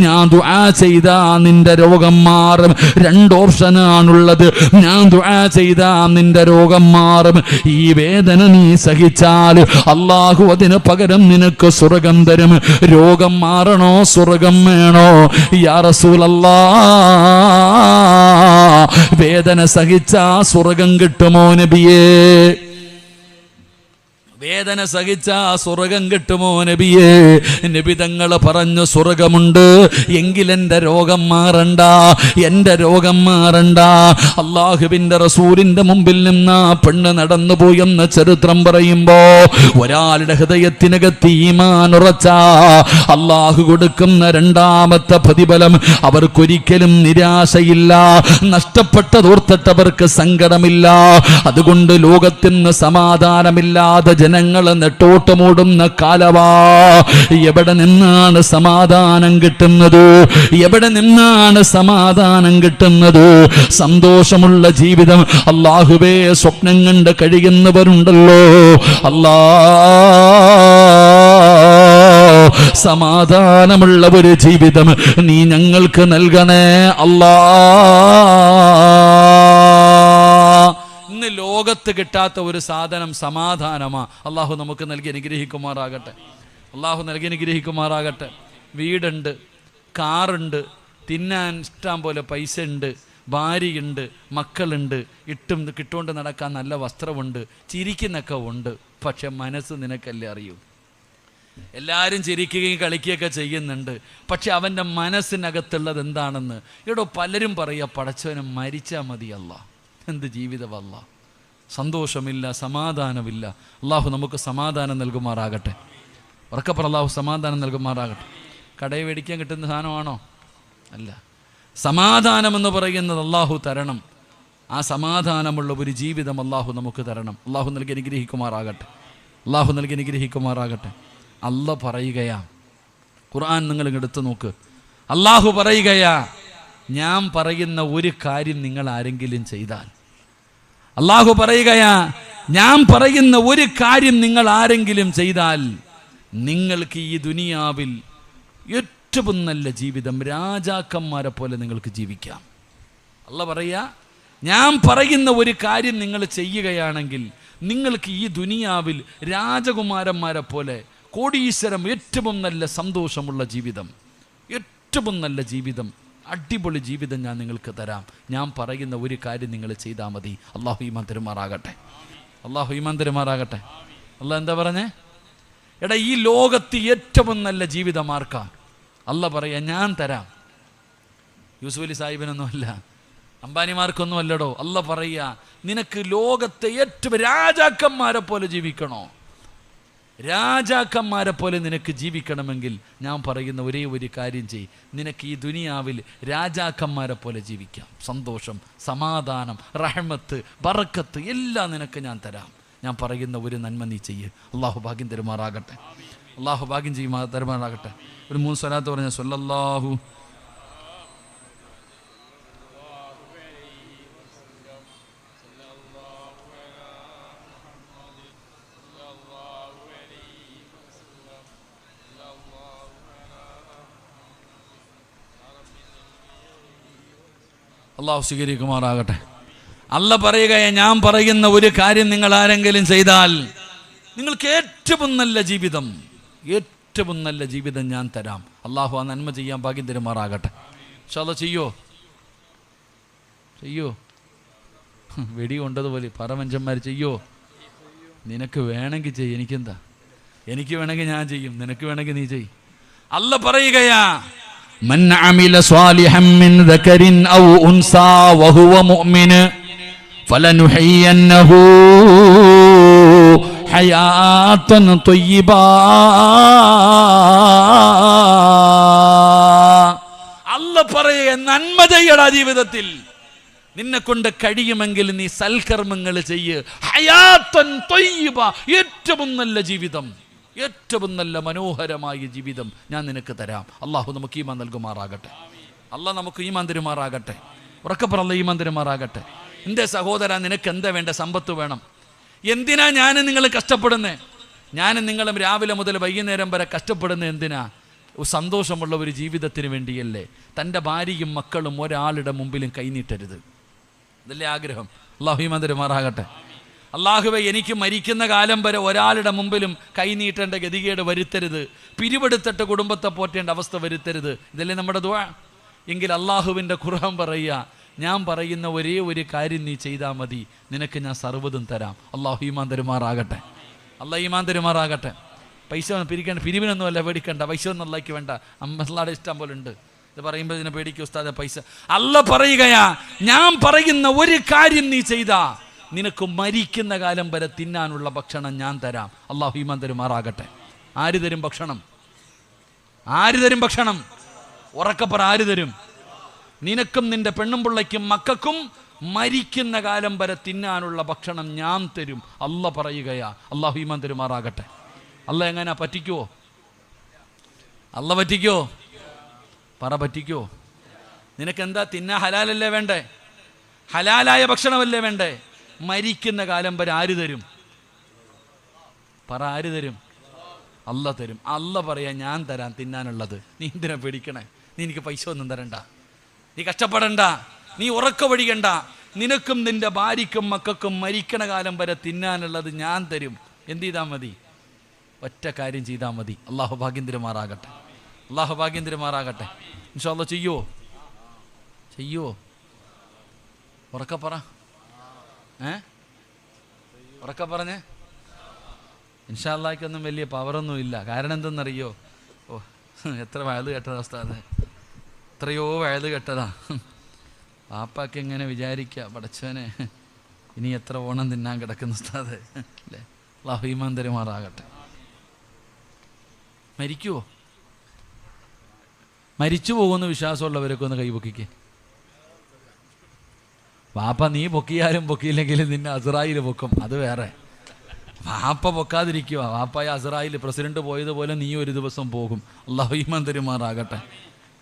ഞാൻ ദുആ ചെയ്താ നിന്റെ രോഗം മാറും. 2 ഓപ്ഷനാണുള്ളത്. ഞാൻ ദുആ ചെയ്താ നിന്റെ രോഗം മാറും. ഈ വേദന നീ സഹിച്ചാൽ അല്ലാഹു അതിന് പകരം നിനക്ക് സ്വർഗം തരും. രോഗം മാറണോ സ്വർഗം വേണോ? യാ റസൂലല്ലാഹ്, വേദന സഹിച്ചാ സ്വർഗം കിട്ടുമോ നബിയേ? വേദന സഹിച്ച സ്വർഗം കിട്ടുമോ നബിയേ? നബി തങ്ങൾ പറഞ്ഞു, സ്വർഗമുണ്ട്, എങ്കിൽ എൻ്റെ രോഗം മാറണ്ട, എൻ്റെ രോഗം മാറണ്ട. അല്ലാഹുവിൻ്റെ റസൂലിൻ്റെ മുമ്പിൽ നിന്ന് പെണ്ണ് നടന്നു പോയെന്ന് ചരിത്രം പറയുമ്പോ ഒരാളുടെ ഹൃദയത്തിനകത്ത് ഈമാൻ ഉറച്ച അല്ലാഹു കൊടുക്കുന്ന 2ാമത്തെ പ്രതിഫലം, അവർക്കൊരിക്കലും നിരാശയില്ല, നഷ്ടപ്പെട്ടതോർത്തിട്ട് അവർക്ക് സങ്കടമില്ല. അതുകൊണ്ട് ലോകത്തിന് സമാധാനമില്ലാതെ ജനങ്ങൾ നെട്ടോട്ടമോടുന്ന കാലവാ. എവിടെ നിന്നാണ് സമാധാനം കിട്ടുന്നത്? എവിടെ നിന്നാണ് സമാധാനം കിട്ടുന്നത്? സന്തോഷമുള്ള ജീവിതം അല്ലാഹുവേ സ്വപ്നം കണ്ട് കഴിയുന്നവരുണ്ടല്ലോ. സമാധാനമുള്ള ഒരു ജീവിതം നീ ഞങ്ങൾക്ക് നൽകണേ അല്ലാ. ഇന്ന് ലോകത്ത് കിട്ടാത്ത ഒരു സാധനം സമാധാനമാ. അള്ളാഹു നമുക്ക് നൽകി അനുഗ്രഹിക്കുമാറാകട്ടെ. അള്ളാഹു നൽകി അനുഗ്രഹിക്കുമാറാകട്ടെ. വീടുണ്ട്, കാറുണ്ട്, തിന്നാൻ ഇഷ്ടം പോലെ പൈസ ഉണ്ട്, ഭാര്യയുണ്ട്, മക്കളുണ്ട്, കിട്ടുകൊണ്ട് നടക്കാൻ നല്ല വസ്ത്രമുണ്ട്, ചിരിക്കുന്നൊക്കെ ഉണ്ട്. പക്ഷെ മനസ്സ് നിനക്കല്ലേ അറിയൂ. എല്ലാവരും ചിരിക്കുകയും കളിക്കുകയൊക്കെ ചെയ്യുന്നുണ്ട്. പക്ഷെ അവൻ്റെ മനസ്സിനകത്തുള്ളത് എന്താണെന്ന് ഇവിടെ പലരും പറയുക, പടച്ചവനെ മരിച്ചാൽ മതിയല്ല. എന്ത് ജീവിതമല്ല, സന്തോഷമില്ല, സമാധാനമില്ല. അള്ളാഹു നമുക്ക് സമാധാനം നൽകുമാറാകട്ടെ. ഉറക്കപ്പുറ അള്ളാഹു സമാധാനം നൽകുമാറാകട്ടെ. കടയിൽ മേടിക്കാൻ കിട്ടുന്ന സാധനമാണോ? അല്ല. സമാധാനമെന്ന് പറയുന്നത് അള്ളാഹു തരണം. ആ സമാധാനമുള്ള ഒരു ജീവിതം അള്ളാഹു നമുക്ക് തരണം. അള്ളാഹു നൽകി അനുഗ്രഹിക്കുമാറാകട്ടെ. അള്ളാഹു നൽകി അനുഗ്രഹിക്കുമാറാകട്ടെ. അല്ല പറയുകയാ, ഖുർആൻ നിങ്ങൾ എടുത്തു നോക്ക്. അള്ളാഹു പറയുകയാ, ഞാൻ പറയുന്ന ഒരു കാര്യം നിങ്ങൾ ആരെങ്കിലും ചെയ്താൽ, അള്ളാഹു പറയുകയാ, ഞാൻ പറയുന്ന ഒരു കാര്യം നിങ്ങൾ ആരെങ്കിലും ചെയ്താൽ നിങ്ങൾക്ക് ഈ ദുനിയാവിൽ ഏറ്റവും നല്ല ജീവിതം, രാജാക്കന്മാരെ പോലെ നിങ്ങൾക്ക് ജീവിക്കാം. അല്ല പറയാ, ഞാൻ പറയുന്ന ഒരു കാര്യം നിങ്ങൾ ചെയ്യുകയാണെങ്കിൽ നിങ്ങൾക്ക് ഈ ദുനിയാവിൽ രാജകുമാരന്മാരെ പോലെ കോടീശ്വരം, ഏറ്റവും നല്ല സന്തോഷമുള്ള ജീവിതം, ഏറ്റവും നല്ല ജീവിതം, അടിപൊളി ജീവിതം ഞാൻ നിങ്ങൾക്ക് തരാം. ഞാൻ പറയുന്ന ഒരു കാര്യം നിങ്ങൾ ചെയ്താൽ മതി. അള്ളാഹു ഈമാൻ തരുമാറാകട്ടെ. അള്ളാഹു ഈമാൻ തരുമാറാകട്ടെ. അള്ളാഹ് എന്താ പറഞ്ഞേ? എടാ, ഈ ലോകത്ത് ഏറ്റവും നല്ല ജീവിതം ആർക്കാ? അല്ല പറയാ, ഞാൻ തരാം. യൂസുഫ് അലി സാഹിബിനൊന്നും അല്ല, അംബാനിമാർക്കൊന്നും അല്ലടോ. അല്ല പറയാ, നിനക്ക് ലോകത്തെ ഏറ്റവും രാജാക്കന്മാരെ പോലെ ജീവിക്കണോ? രാജാക്കന്മാരെ പോലെ നിനക്ക് ജീവിക്കണമെങ്കിൽ ഞാൻ പറയുന്ന ഒരേ ഒരു കാര്യം ചെയ്. നിനക്ക് ഈ ദുനിയാവിൽ രാജാക്കന്മാരെ പോലെ ജീവിക്കാം. സന്തോഷം, സമാധാനം, റഹ്മത്ത്, ബറക്കത്ത് എല്ലാം നിനക്ക് ഞാൻ തരാം. ഞാൻ പറയുന്ന ഒരു നന്മ നീ ചെയ്യ്. അള്ളാഹു ഭാഗ്യം തരുമാറാകട്ടെ. അള്ളാഹു ഭാഗ്യം തരുമാറാകട്ടെ. ഒരു 3 സ്വലാത്ത് പറഞ്ഞ സ്വല്ലല്ലാഹു അള്ളാഹു സ്വീകരിക്കുമാറാകട്ടെ. അല്ല പറയുകയെ, ഞാൻ പറയുന്ന ഒരു കാര്യം നിങ്ങൾ ആരെങ്കിലും ചെയ്താൽ നിങ്ങൾക്ക് ഏറ്റവും നല്ല ജീവിതം ഞാൻ തരാം. അള്ളാഹു ആ നന്മ ചെയ്യാൻ ഭാഗ്യം തരുമാറാകട്ടെ. ഇൻഷാ അല്ലാഹ് ചെയ്യോ വെടി കൊണ്ടതുപോലെ പറ മനുഷ്യന്മാർ ചെയ്യോ. നിനക്ക് വേണമെങ്കിൽ ചെയ്യും, എനിക്കെന്താ? എനിക്ക് വേണമെങ്കിൽ ഞാൻ ചെയ്യും, നിനക്ക് വേണമെങ്കിൽ നീ ചെയ്യും. അല്ല പറയുകയാ, മൻ അമില സ്വാലിഹൻ മിൻ ദകരിൻ ഔ ഉൻസാ വഹുവ മുഅ്മിൻ ഫലനുഹയ്യന്നഹു ഹയാതൻ ത്വയ്യിബാ. അല്ല പറയുക, നന്മ ചെയ്യടാ ജീവിതത്തിൽ. നിന്നെ കൊണ്ട് കഴിയുമെങ്കിൽ നീ സൽക്കർമ്മങ്ങൾ ചെയ്യ്. ഹയാത്തൻ ത്വയ്യിബ, ഏറ്റവും നല്ല ജീവിതം, ഏറ്റവും നല്ല മനോഹരമായ ജീവിതം ഞാൻ നിനക്ക് തരാം. അള്ളാഹു നമുക്ക് ഈമാൻ നൽകുമാറാകട്ടെ. അള്ളാഹ് നമുക്ക് ഈമാൻ തരുമാറാകട്ടെ. ഉറക്കപ്പറ അള്ളാഹ് ഈമാൻ തരുമാറാകട്ടെ. എൻ്റെ സഹോദര, നിനക്ക് എന്താ വേണ്ട? സമ്പത്ത് വേണം. എന്തിനാ ഞാനും നിങ്ങൾ കഷ്ടപ്പെടുന്നേ? ഞാനും നിങ്ങളും രാവിലെ മുതൽ വൈകുന്നേരം വരെ കഷ്ടപ്പെടുന്നത് എന്തിനാ? സന്തോഷമുള്ള ഒരു ജീവിതത്തിന് വേണ്ടിയല്ലേ? തൻ്റെ ഭാര്യയും മക്കളും ഒരാളുടെ മുമ്പിലും കൈനീട്ടരുത്, അതല്ലേ ആഗ്രഹം. അള്ളാഹു ഈമാൻ തരുമാറാകട്ടെ. അള്ളാഹുവേ, എനിക്ക് മരിക്കുന്ന കാലം വരെ ഒരാളുടെ മുമ്പിലും കൈനീട്ടേണ്ട ഗതികേട് വരുത്തരുത്. പിരിവെടുത്തിട്ട് കുടുംബത്തെ പോറ്റേണ്ട അവസ്ഥ വരുത്തരുത്. ഇതല്ലേ നമ്മുടെ ദുആ? എങ്കിൽ അള്ളാഹുവിൻ്റെ ഖുർആൻ പറയുക, ഞാൻ പറയുന്ന ഒരേ ഒരു കാര്യം നീ ചെയ്താൽ മതി, നിനക്ക് ഞാൻ സർവ്വതും തരാം. അള്ളാഹു ഈമാൻ തരുമാറാകട്ടെ. അള്ളാഹ് ഈമാൻ തരുമാറാകട്ടെ. പൈസ പിരിക്കേണ്ട, പിരിവിനൊന്നുമല്ല പേടിക്കണ്ട. പൈസ ഒന്നും അള്ളാഹ്ക്ക് വേണ്ട, അള്ളാഹുടെ ഇഷ്ടം പോലെ ഉണ്ട്. ഇത് പറയുമ്പോൾ ഇതിനെ പേടിക്കും ഉസ്താദെ പൈസ. അല്ല പറയുകയാ, ഞാൻ പറയുന്ന ഒരു കാര്യം നീ ചെയ്താ നിനക്ക് മരിക്കുന്ന കാലം വരെ തിന്നാനുള്ള ഭക്ഷണം ഞാൻ തരാം. അള്ളാഹു ഈമാൻ തരുമാറാകട്ടെ. ആര് തരും ഭക്ഷണം? ആര് തരും ഭക്ഷണം? ഉറക്കപ്പറ, ആര് തരും? നിനക്കും നിന്റെ പെണ്ണും പിള്ളയ്ക്കും മക്കൾക്കും മരിക്കുന്ന കാലം വരെ തിന്നാനുള്ള ഭക്ഷണം ഞാൻ തരും. അല്ല പറയുകയാ. അള്ളാഹു ഈമാൻ തരുമാറാകട്ടെ. അല്ല എങ്ങനെയാ പറ്റിക്കുവോ? അല്ല പറ്റിക്കോ? പറ, പറ്റിക്കോ? നിനക്കെന്താ തിന്നാ? ഹലാലല്ലേ വേണ്ടേ? ഹലാലായ ഭക്ഷണമല്ലേ വേണ്ടേ? മരിക്കുന്ന കാലം വരെ ആര് തരും? പറ, ആര് തരും? അല്ല തരും. അല്ല പറയാ, ഞാൻ തരാം തിന്നാനുള്ളത്. നീ എന്തിനാ പേടിക്കണേ? നീ എനിക്ക് പൈസ ഒന്നും തരണ്ട, നീ കഷ്ടപ്പെടണ്ട, നീ ഉറക്ക വഴിയണ്ട. നിനക്കും നിന്റെ ഭാര്യയ്ക്കും മക്കൾക്കും മരിക്കണ കാലം വരെ തിന്നാനുള്ളത് ഞാൻ തരും. എന്ത് ചെയ്താൽ മതി? ഒറ്റ കാര്യം ചെയ്താൽ മതി. അള്ളാഹു ഭാഗ്യം തരുമാറാകട്ടെ. അള്ളാഹു ഭാഗ്യം തരുമാറാകട്ടെ. ഇൻഷാ അല്ലാഹ് ചെയ്യോ? ഉറക്കപ്പറ, ഉറക്ക പറഞ്ഞേ. ഇൻഷാ അല്ലാഹ്ക്കൊന്നും വലിയ പവറൊന്നും ഇല്ല. കാരണം എന്തെന്നറിയോ? എത്ര വയത് കേട്ടതാ ഉസ്താദേ, എത്രയോ വയത് കേട്ടതാ. പാപ്പാക്ക് എങ്ങനെ വിചാരിക്കുക, പടച്ചവനെ ഇനി എത്ര ഓണം തിന്നാൻ കിടക്കുന്ന ഉസ്താദേ, അല്ലേ? അല്ലാഹു ഈമാൻ തരുമാറാകട്ടെ. മരിക്കുവോ? മരിച്ചു പോകുന്ന വിശ്വാസമുള്ളവരൊക്കെ ഒന്ന് കൈപൊക്കിക്കേ. വാപ്പ നീ പൊക്കിയാലും പൊക്കിയില്ലെങ്കിലും നിന്നെ അസ്റായിൽ പൊക്കും, അത് വേറെ. വാപ്പ പൊക്കാതിരിക്കുക. വാപ്പായ അസ്റായിൽ പ്രസിഡന്റ് പോയതുപോലെ നീ ഒരു ദിവസം പോകും. അല്ലാഹു ഈമാൻ തരുമാറാകട്ടെ.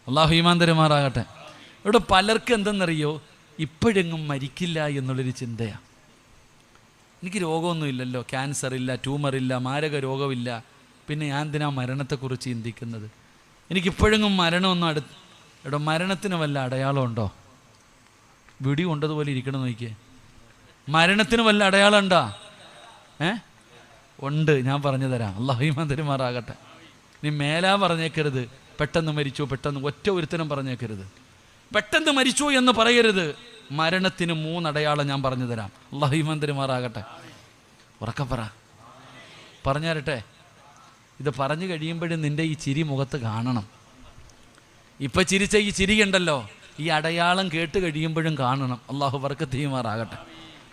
അല്ലാഹു ഈമാൻ തരുമാറാകട്ടെ. ഇവിടെ പലർക്കും എന്തെന്നറിയോ, ഇപ്പോഴെങ്ങും മരിക്കില്ല എന്നുള്ളൊരു ചിന്തയാണ്. എനിക്ക് രോഗമൊന്നുമില്ലല്ലോ, ക്യാൻസർ ഇല്ല, ട്യൂമറില്ല, മാരക രോഗമില്ല, പിന്നെ ഞാൻ എന്തിനാ മരണത്തെക്കുറിച്ച് ചിന്തിക്കുന്നത്? എനിക്കിപ്പോഴെങ്ങും മരണമൊന്നും ഇവിടെ മരണത്തിന് വല്ല അടയാളമുണ്ടോ? വിടി കൊണ്ടതുപോലെ ഇരിക്കണം നോക്കിയേ. മരണത്തിന് വല്ല അടയാളം ഉണ്ടോ? ഉണ്ട്, ഞാൻ പറഞ്ഞു തരാം. അല്ലാഹു ഈമാൻ തരുമാറാകട്ടെ. നീ മേലാ പറഞ്ഞേക്കരുത് പെട്ടെന്ന് മരിച്ചു, പെട്ടെന്ന് ഒറ്റ ഒരുത്തനും പറഞ്ഞേക്കരുത്. പെട്ടെന്ന് മരിച്ചു എന്ന് പറയരുത്. മരണത്തിന് 3 അടയാളം ഞാൻ പറഞ്ഞു തരാം. അല്ലാഹു ഈമാൻ തരുമാറാകട്ടെ. ഉറക്കപ്പറ, പറഞ്ഞു തരട്ടെ. ഇത് പറഞ്ഞു കഴിയുമ്പോഴും നിൻ്റെ ഈ ചിരി മുഖത്ത് കാണണം. ഇപ്പം ചിരിച്ച ഈ ചിരിയുണ്ടല്ലോ, ഈ അടയാളം കേട്ട് കഴിയുമ്പോഴും കാണണം. അള്ളാഹു ബർക്കത്ത് ചെയ്യുമാറാകട്ടെ.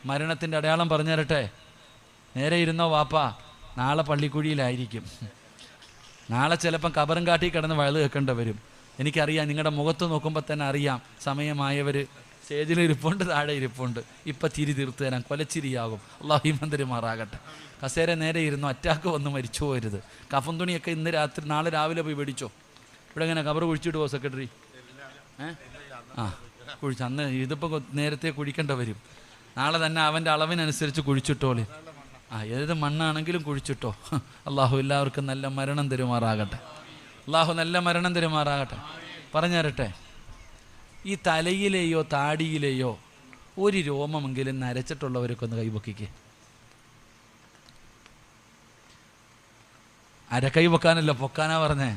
മരണത്തിൻ്റെ അടയാളം പറഞ്ഞു തരട്ടെ. നേരെ ഇരുന്നോ വാപ്പാ, നാളെ പള്ളിക്കുഴിയിലായിരിക്കും. നാളെ ചിലപ്പം കബറും കാട്ടി കിടന്ന് വഴുത് കേൾക്കേണ്ടി വരും. എനിക്കറിയാം, നിങ്ങളുടെ മുഖത്ത് നോക്കുമ്പോൾ തന്നെ അറിയാം. സമയമായവർ സ്റ്റേജിൽ ഇരിപ്പുണ്ട്, താഴെ ഇരിപ്പുണ്ട്. ഇപ്പം ചിരി തീർത്തു തരാം, കൊലച്ചിരിയാകും. അല്ലാഹു ഈമാൻ തരുമാറാകട്ടെ. കസേര നേരെ ഇരുന്നു, അറ്റാക്ക് വന്ന് മരിച്ചു പോരുത്. കഫൻ തുണിയൊക്കെ ഇന്ന് രാത്രി നാളെ രാവിലെ പോയി മേടിച്ചോ. ഇവിടെ എങ്ങനെ കബർ കുഴിച്ചിടുവോ സെക്രട്ടറി? കുഴിച്ച് അന്ന് ഇതിപ്പോൾ നേരത്തെ കുഴിക്കേണ്ടി വരും. നാളെ തന്നെ അവൻ്റെ അളവിനനുസരിച്ച് കുഴിച്ചിട്ടോളി. ഏത് മണ്ണാണെങ്കിലും കുഴിച്ചിട്ടോ. അള്ളാഹു എല്ലാവർക്കും നല്ല മരണം തരുമാറാകട്ടെ. അള്ളാഹു നല്ല മരണം തരുമാറാകട്ടെ. പറഞ്ഞു തരട്ടെ, ഈ തലയിലെയോ താടിയിലെയോ ഒരു രോമമെങ്കിലും നരച്ചിട്ടുള്ളവരൊക്കെ ഒന്ന് കൈവക്കിക്കേ. അരക്കൈ വെക്കാനല്ല, പൊക്കാനാ പറഞ്ഞേ.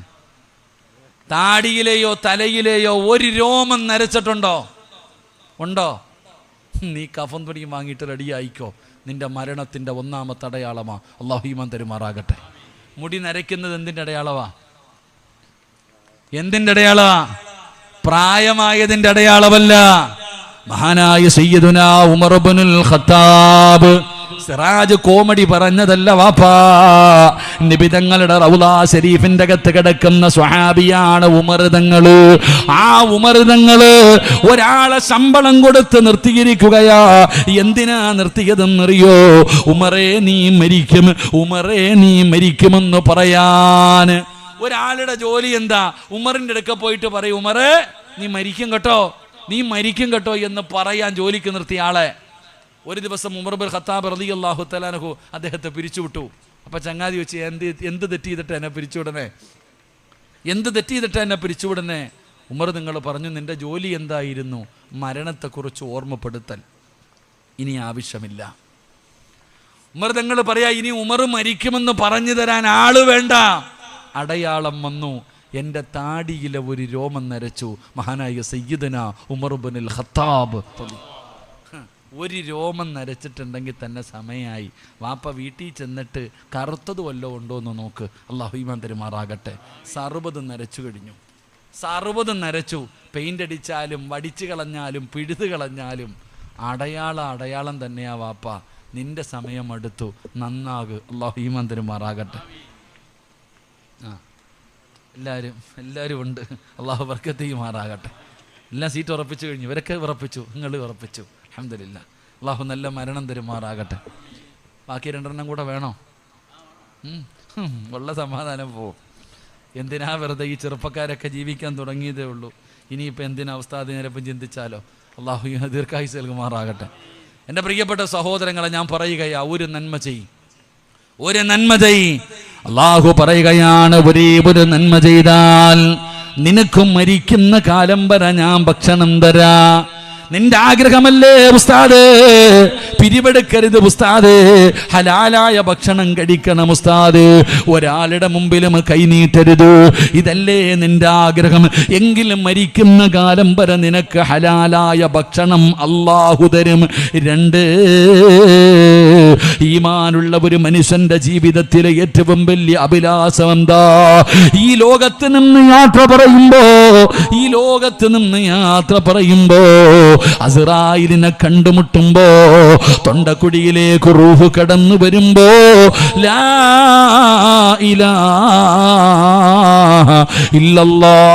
താടിയിലെയോ തലയിലെയോ ഒരു രോമം നരച്ചിട്ടുണ്ടോ? ഉണ്ടോ? നീ കഫൻ തുണിയും വാങ്ങിയിട്ട് റെഡിയായിക്കോ. നിന്റെ മരണത്തിൻ്റെ ഒന്നാമത്തെ അടയാളമാ. അല്ലാഹു ഈമാൻ തരുമാറാകട്ടെ. മുടി നരയ്ക്കുന്നത് എന്തിൻ്റെ അടയാളമാ? എന്തിൻ്റെ അടയാളമാ? പ്രായമായതിൻ്റെ അടയാളമല്ല. മഹാനായ സയ്യിദുനാ ഉമർ ഇബ്നുൽ ഖത്താബ് സിറാജ് കോമഡി പറഞ്ഞതല്ല വാപ്പാ. നബി തങ്ങളുടെ റൗളാ ശരീഫിന്റെ അകത്ത് കിടക്കുന്ന സ്വഹാബിയാണ് ഉമർ തങ്ങള്. ആ ഉമർ തങ്ങള് ഒരാളെ ശമ്പളം കൊടുത്ത് നിർത്തിയിരിക്കുകയാ. എന്തിനാ നിർത്തിയതെന്നറിയോ? ഉമറേ നീ മരിക്കും, ഉമറേ നീ മരിക്കുമെന്ന് പറയാൻ. ഒരാളുടെ ജോലി എന്താ? ഉമറിന്റെ അടുക്ക പോയിട്ട് പറയും, ഉമറേ നീ മരിക്കും കേട്ടോ, നീ മരിക്കും കേട്ടോ എന്ന് പറയാൻ ജോലിക്ക് നിർത്തിയ ആളെ ഒരു ദിവസം ഉമർ ഇബ്നുൽ ഖത്താബ് റളിയല്ലാഹു തആല അൻഹു അദ്ദേഹത്തെ പിരിച്ചുവിട്ടു. അപ്പം ചങ്ങാതി വെച്ച് എന്ത് തെറ്റ് ചെയ്തിട്ട് എന്നെ പിരിച്ചുവിടണേ, എന്ത് തെറ്റ് ചെയ്തിട്ട് എന്നെ പിരിച്ചുവിടണേ? ഉമർ നിങ്ങൾ പറഞ്ഞു, നിന്റെ ജോലി എന്തായിരുന്നു? മരണത്തെക്കുറിച്ച് ഓർമ്മപ്പെടുത്തൽ. ഇനി ആവശ്യമില്ല. ഉമർ തങ്ങൾ പറയാ, ഇനി ഉമർ മരിക്കുമെന്ന് പറഞ്ഞു തരാൻ ആള് വേണ്ട. അടയാളം വന്നു. എൻ്റെ താടിയിലെ ഒരു രോമം നരച്ചു. മഹാനായ സയ്യിദുനാ ഉമർ ഇബ്നുൽ ഖത്താബ്. ഒരു രോമം നരച്ചിട്ടുണ്ടെങ്കിൽ തന്നെ സമയമായി. വാപ്പ വീട്ടിൽ ചെന്നിട്ട് കറുത്തത് വല്ലതും ഉണ്ടോ എന്ന് നോക്ക്. അല്ലാഹു ഈമാൻ തരുമാറാകട്ടെ. 60 നരച്ചു കഴിഞ്ഞു. 60 നരച്ചു. പെയിൻ്റ് അടിച്ചാലും വടിച്ചു കളഞ്ഞാലും പിഴുത് കളഞ്ഞാലും അടയാളം തന്നെയാ വാപ്പ. നിന്റെ സമയം അടുത്തു, നന്നാക്. അല്ലാഹു ഈമാൻ തരുമാറാകട്ടെ. എല്ലാവരും ഉണ്ട്. അല്ലാഹു ബർക്കത്ത് ചെയ്യുമാറാകട്ടെ. എല്ലാം സീറ്റ് ഉറപ്പിച്ചു കഴിഞ്ഞു. ഇവരൊക്കെ ഉറപ്പിച്ചു, നിങ്ങൾ ഉറപ്പിച്ചു. അൽഹംദുലില്ലാ. അല്ലാഹു നല്ല മരണം തരുമാറാകട്ടെ. ബാക്കി 2 കൂടെ വേണോ? ഉള്ള സമാധാനം പോവും. എന്തിനാ വെറുതെ? ഈ ചെറുപ്പക്കാരൊക്കെ ജീവിക്കാൻ തുടങ്ങിയതേ ഉള്ളൂ. ഇനിയിപ്പോൾ എന്തിനാ ഉസ്താദ് നേരപ്പം ചിന്തിച്ചാലോ? അല്ലാഹു ദീർഘായുസ്സ് നൽകുമാറാകട്ടെ. എൻ്റെ പ്രിയപ്പെട്ട സഹോദരങ്ങളെ, ഞാൻ പറയുകയാ, ഒരു നന്മ ചെയ്യും, ഒരു നന്മ ചെയ്. അല്ലാഹു പറയുകയാണ്, ഒരു നന്മ ചെയ്താൽ നിനക്കും മരിക്കുന്ന കാലം വരെ ഞാൻ ഭക്ഷണം തരാ. നിന്റെ ആഗ്രഹമല്ലേ ഉസ്താദ്? പിരിവെടുക്കരുത് ഉസ്താദ്, ഹലാലായ ഭക്ഷണം കഴിക്കണം ഉസ്താദ്, ഒരാളുടെ മുമ്പിലും കൈനീട്ടരുത്, ഇതല്ലേ നിന്റെ ആഗ്രഹം? എങ്കിലും മരിക്കുന്ന കാലം വരെ നിനക്ക് ഹലാലായ ഭക്ഷണം അല്ലാഹു തരും. 2, ഈമാനുള്ള ഒരു മനുഷ്യന്റെ ജീവിതത്തിലെ ഏറ്റവും വലിയ അഭിലാഷം എന്താ? ഈ ലോകത്ത് നിന്ന് യാത്ര പറയുമ്പോ അസ്റായിലിനെ കണ്ടുമുട്ടുമ്പോ തൊണ്ടക്കുടിയിലേക്ക് റൂഹ് കടന്നു വരുമ്പോ ലാ ഇലാഹ ഇല്ലല്ലാഹ്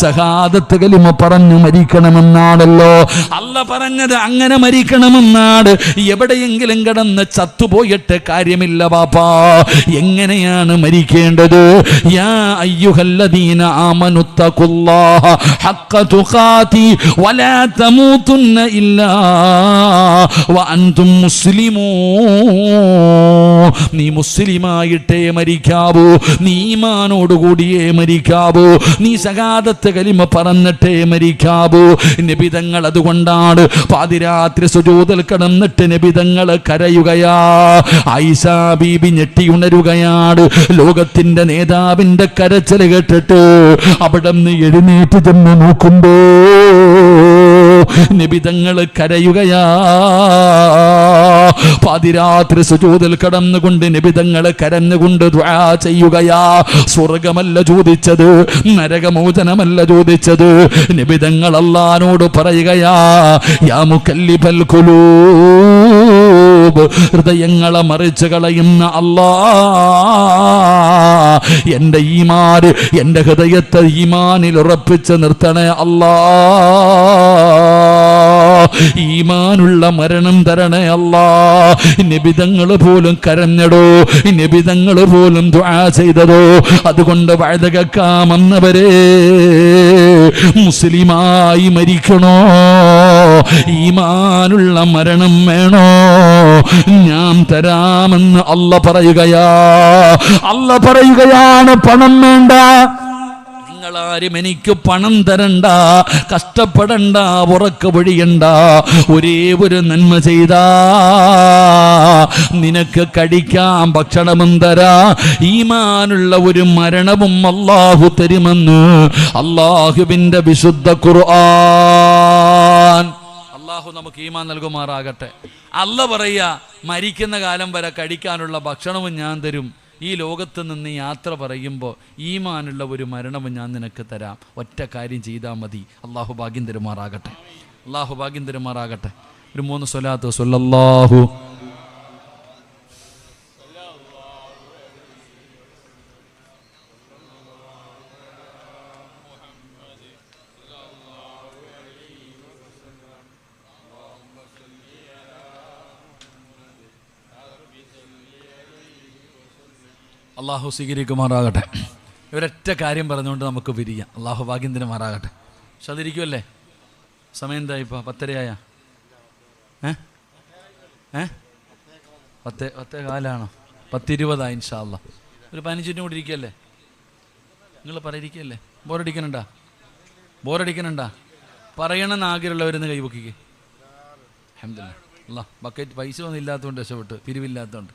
സഹാദത്ത് കലിമ പറഞ്ഞു മരിക്കണമെന്നാണല്ലോ അല്ല പറഞ്ഞത്. അങ്ങനെ മരിക്കണമെന്നാണ്. എവിടെയെങ്കിലും കിടന്ന് ചത്തുപോയിട്ട് കാര്യമില്ല ബാപ്പാ. എങ്ങനെയാണ് മരിക്കേണ്ടത്? യാ അയ്യുഹല്ലദീന ആമനുത്തഖുല്ലാഹ ഹഖ്ക തുഖാതി വലാ തമൂതുന്ന ഇല്ലാ വഅൻതും മുസ്ലിമൂൻ. നീ മുസ്ലിമായിട്ടേ മരിക്കാവൂ, നീ ഈമാനോടുകൂടിയേ മരിക്കാവൂ, നീ സഹാദത്ത് കലിമ പറഞ്ഞിട്ടേ മരിക്കാവൂ. നബിതങ്ങൾ അതുകൊണ്ടാണ് പാതിരാത്രി സുജൂദിൽ കിടന്നിട്ട് നബിതങ്ങൾ കരയുകയാ. ആയിഷ ബീബി ഞെട്ടി ഉണരുകയാണ്. ലോകത്തിന്റെ നേതാവിന്റെ കരച്ചിൽ കേട്ടിട്ട് അവിടെ നിന്ന് എഴുന്നേറ്റ് ചെന്ന് നോക്കുമ്പോ നബിതങ്ങൾ കരയുകയാ. പാതിരാത്രി സുജൂദിൽ കിടന്നുകൊണ്ട് നബിതങ്ങൾ കരഞ്ഞുകൊണ്ട് ദുആ ചെയ്യുകയാ. സ്വർഗമല്ല ചോദിച്ചത്, നരകമോചനമല്ല ചോദിച്ചത്. നബിതങ്ങൾ അല്ലാഹുവോട് പറയുകയാ, യാ മുകല്ലിബൽ ഖുലൂബ്, ഹൃദയങ്ങളെ മറിച്ച് കളയുന്ന അല്ലാഹ്, എൻ്റെ ഈമാൻ, എൻ്റെ ഹൃദയത്തെ ഈമാനിൽ ഉറപ്പിച്ച് നിർത്തണേ അല്ലാഹ്, ഈമാനുള്ള മരണം തരണേ അല്ലാഹ്. നബിതങ്ങൾ പോലും കരഞ്ഞടോ, നബിതങ്ങൾ പോലും ദുആ ചെയ്തതോ. അതുകൊണ്ട് വഅദ കേൾക്കാമെന്നവരെ മുസ്ലിമായി മരിക്കണോ? ഈമാനുള്ള മരണം വേണോ? ഞാൻ തരാമെന്ന് അല്ലാഹ് പറയുകയാണ്. പണം വേണ്ട, നിങ്ങളാരും എനിക്ക് പണം തരണ്ട, കഷ്ടപ്പെടണ്ട, ഉറക്ക പൊഴിയണ്ട. ഒരേ ഒരു നന്മ ചെയ്താ നിനക്ക് കഴിക്കാൻ ഭക്ഷണവും തരാ, ഈമാനുള്ള ഒരു മരണവും അല്ലാഹു തരുമെന്ന് അല്ലാഹുവിന്റെ വിശുദ്ധ ഖുർആൻ. അല്ലാഹു നമുക്ക് ഈമാൻ നൽകുമാറാകട്ടെ. അല്ലാഹു പറയുക, മരിക്കുന്ന കാലം വരെ കഴിക്കാനുള്ള ഭക്ഷണവും ഞാൻ തരും. ഈ ലോകത്ത് നിന്ന് യാത്ര പറയുമ്പോൾ ഈമാനുള്ള ഒരു മരണവും ഞാൻ നിനക്ക് തരാം. ഒറ്റ കാര്യം ചെയ്താൽ മതി. അല്ലാഹു ഭാഗ്യം തരുമാറാകട്ടെ. അല്ലാഹു ഭാഗ്യം തരുമാറാകട്ടെ. ഒരു 3 സ്വലാത്ത് സ്വല്ലല്ലാഹു അള്ളാഹു സ്വീകരിക്കുമാറാകട്ടെ. ഒരൊറ്റ കാര്യം പറഞ്ഞുകൊണ്ട് നമുക്ക് പിരിയാം. അള്ളാഹു ഭാഗ്യം തരുമാറാകട്ടെ. പക്ഷെ അതിരിക്കുമല്ലേ? സമയം എന്താ ഇപ്പോൾ? 10:30 10:15 10:20 ഇൻഷാ അല്ലാഹ്. ഒരു 15 മിനിറ്റ് കൂടി ഇരിക്കല്ലേ? നിങ്ങൾ പറയിരിക്കല്ലേ? ബോറടിക്കണണ്ടാ? പറയണമെന്ന് ആഗ്രഹമുള്ളവരെന്ന് കൈവക്കിക്ക്. അൽഹംദുലില്ലാഹ്. അല്ലാഹ് ബക്കറ്റ് പൈസ ഒന്നും ഇല്ലാത്തതുകൊണ്ട് രക്ഷപ്പെട്ട്, പിരിവില്ലാത്തതുകൊണ്ട്.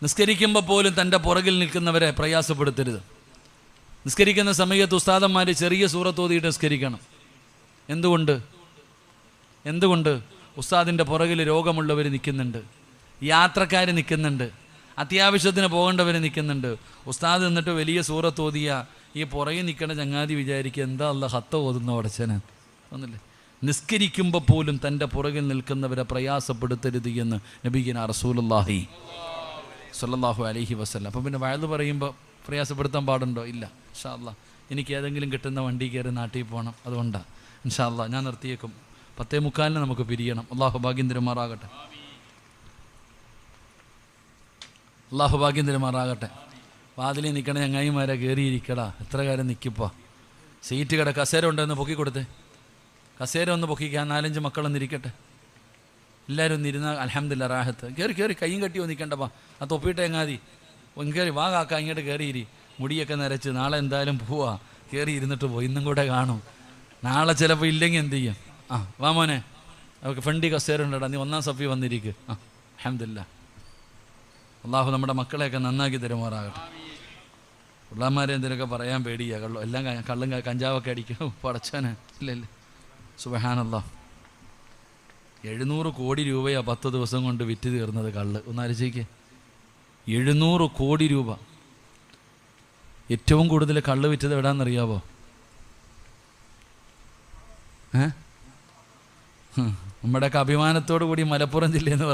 നിസ്കരിക്കുമ്പോൾ പോലും തൻ്റെ പുറകിൽ നിൽക്കുന്നവരെ പ്രയാസപ്പെടുത്തരുത്. നിസ്കരിക്കുന്ന സമയത്ത് ഉസ്താദന്മാർ ചെറിയ സൂറത്ത് ഓതിയിട്ട് നിസ്കരിക്കണം. എന്തുകൊണ്ട്? ഉസ്താദിൻ്റെ പുറകിൽ രോഗമുള്ളവർ നിൽക്കുന്നുണ്ട്, യാത്രക്കാർ നിൽക്കുന്നുണ്ട്, അത്യാവശ്യത്തിന് പോകേണ്ടവർ നിൽക്കുന്നുണ്ട്. ഉസ്താദ് എന്നിട്ട് വലിയ സൂറത്ത് ഓതിയ ഈ പുറകിൽ നിൽക്കേണ്ട ചങ്ങാതി വിചാരിക്കുക, എന്താ അല്ലാഹ് ഹത്ത ഓതുന്ന ഉടച്ചന് ഒന്നില്ലേ? നിസ്കരിക്കുമ്പോൾ പോലും തൻ്റെ പുറകിൽ നിൽക്കുന്നവരെ പ്രയാസപ്പെടുത്തരുത് എന്ന് നബിയുനാ റസൂലുള്ളാഹി സ്വല്ലല്ലാഹു അലൈഹി വസല്ലം. അപ്പം പിന്നെ വയല് പറയുമ്പോൾ പ്രയാസപ്പെടുത്താൻ പാടുണ്ടോ? ഇല്ല. ഇൻഷാ അല്ലാഹ് എനിക്ക് ഏതെങ്കിലും കിട്ടുന്ന വണ്ടി കയറി നാട്ടിൽ പോകണം, അതുകൊണ്ടാണ്. ഇൻഷാ അല്ലാഹ് ഞാൻ നിർത്തിയേക്കും. 10:45 നമുക്ക് പിരിയണം. അള്ളാഹു ഭാഗ്യം തരുമാറാകട്ടെ. അള്ളാഹു ഭാഗ്യം തരുമാറാകട്ടെ. വാതിലിൽ നിൽക്കണ ചങ്ങായിമാരെ കയറിയിരിക്കടാ, എത്ര കാര്യം നിൽക്കിപ്പോൾ. സീറ്റ് കസേര ഉണ്ടെന്ന് പൊക്കി കൊടുത്തേ. കസേര ഒന്ന് പൊക്കിക്കാൻ 4-5 മക്കളൊന്നിരിക്കട്ടെ. എല്ലാവരും ഒന്നിരുന്നാൽ അൽഹംദുലില്ലാഹ് റാഹത്ത്. കയറി കയ്യും കെട്ടി നിൽക്കണ്ടപ്പാ. ആ തൊപ്പിയിട്ട് എങ്ങാതി കയറി വാ കാക്ക, ഇങ്ങോട്ട് കയറിയിരി. മുടിയൊക്കെ നരച്ച് നാളെ എന്തായാലും പോവാ. കയറി ഇരുന്നിട്ട് പോയി, ഇന്നും കൂടെ കാണും. നാളെ ചിലപ്പോൾ ഇല്ലെങ്കിൽ എന്ത് ചെയ്യും? വാ മോനെ, അവർക്ക് ഫണ്ടി കസേര ഉണ്ടടാ, നീ 1-ാം സഫി വന്നിരിക്കുക. അൽഹംദുലില്ലാഹ്. അള്ളാഹു നമ്മുടെ മക്കളെയൊക്കെ നന്നാക്കി തരുമാറാകട്ടെ. പിള്ളാന്മാരെ എന്തെങ്കിലുമൊക്കെ പറയാൻ പേടിയാ. എല്ലാം കള്ളും കഞ്ചാവൊക്കെ അടിക്കും. പടച്ചോനെ ഇല്ലല്ലേ. സുബ്ഹാനല്ലാഹ്. 700 കോടി രൂപയാണ് 10 ദിവസം കൊണ്ട് വിറ്റ് തീർന്നത് കള്ള്. ഒന്നാലോചിക്ക്, 700 കോടി രൂപ. ഏറ്റവും കൂടുതൽ കള്ള് വിറ്റത് എവിടാന്നറിയാവോ? നമ്മുടെയൊക്കെ അഭിമാനത്തോടു കൂടി മലപ്പുറം ജില്ലയെന്ന്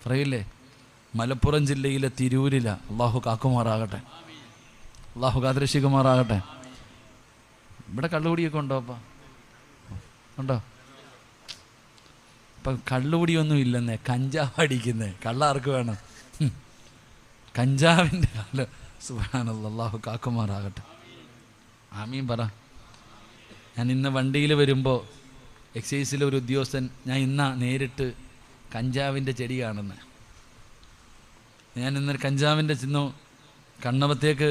പറയില്ലേ? മലപ്പുറം ജില്ലയിലെ തിരൂരില. അള്ളാഹു കാക്കുമാറാകട്ടെ. അള്ളാഹു കാത്തിരക്ഷിക്കുമാറാകട്ടെ. ഇവിടെ കള്ളുകൂടിയൊക്കെ ഉണ്ടോ? ഉണ്ടോ? ഇപ്പം കള്ളുകൂടിയൊന്നും ഇല്ലെന്നേ, കഞ്ചാവ് അടിക്കുന്നേ. കള്ളാർക്ക് വേണം? കഞ്ചാവിൻ്റെ കള്ള്. സുബ്ഹാനല്ലാഹ്. അല്ലാഹു കാക്കുമാറാകട്ടെ. ആമീൻ പറ. ഞാൻ ഇന്ന് വണ്ടിയിൽ വരുമ്പോൾ എക്സൈസിലെ ഒരു ഉദ്യോഗസ്ഥൻ, ഞാൻ നേരിട്ട് കഞ്ചാവിൻ്റെ ചെടി കാണുന്നത്. ഞാൻ ഇന്നൊരു കഞ്ചാവിൻ്റെ ചെന്നു കണ്ണവത്തേക്ക്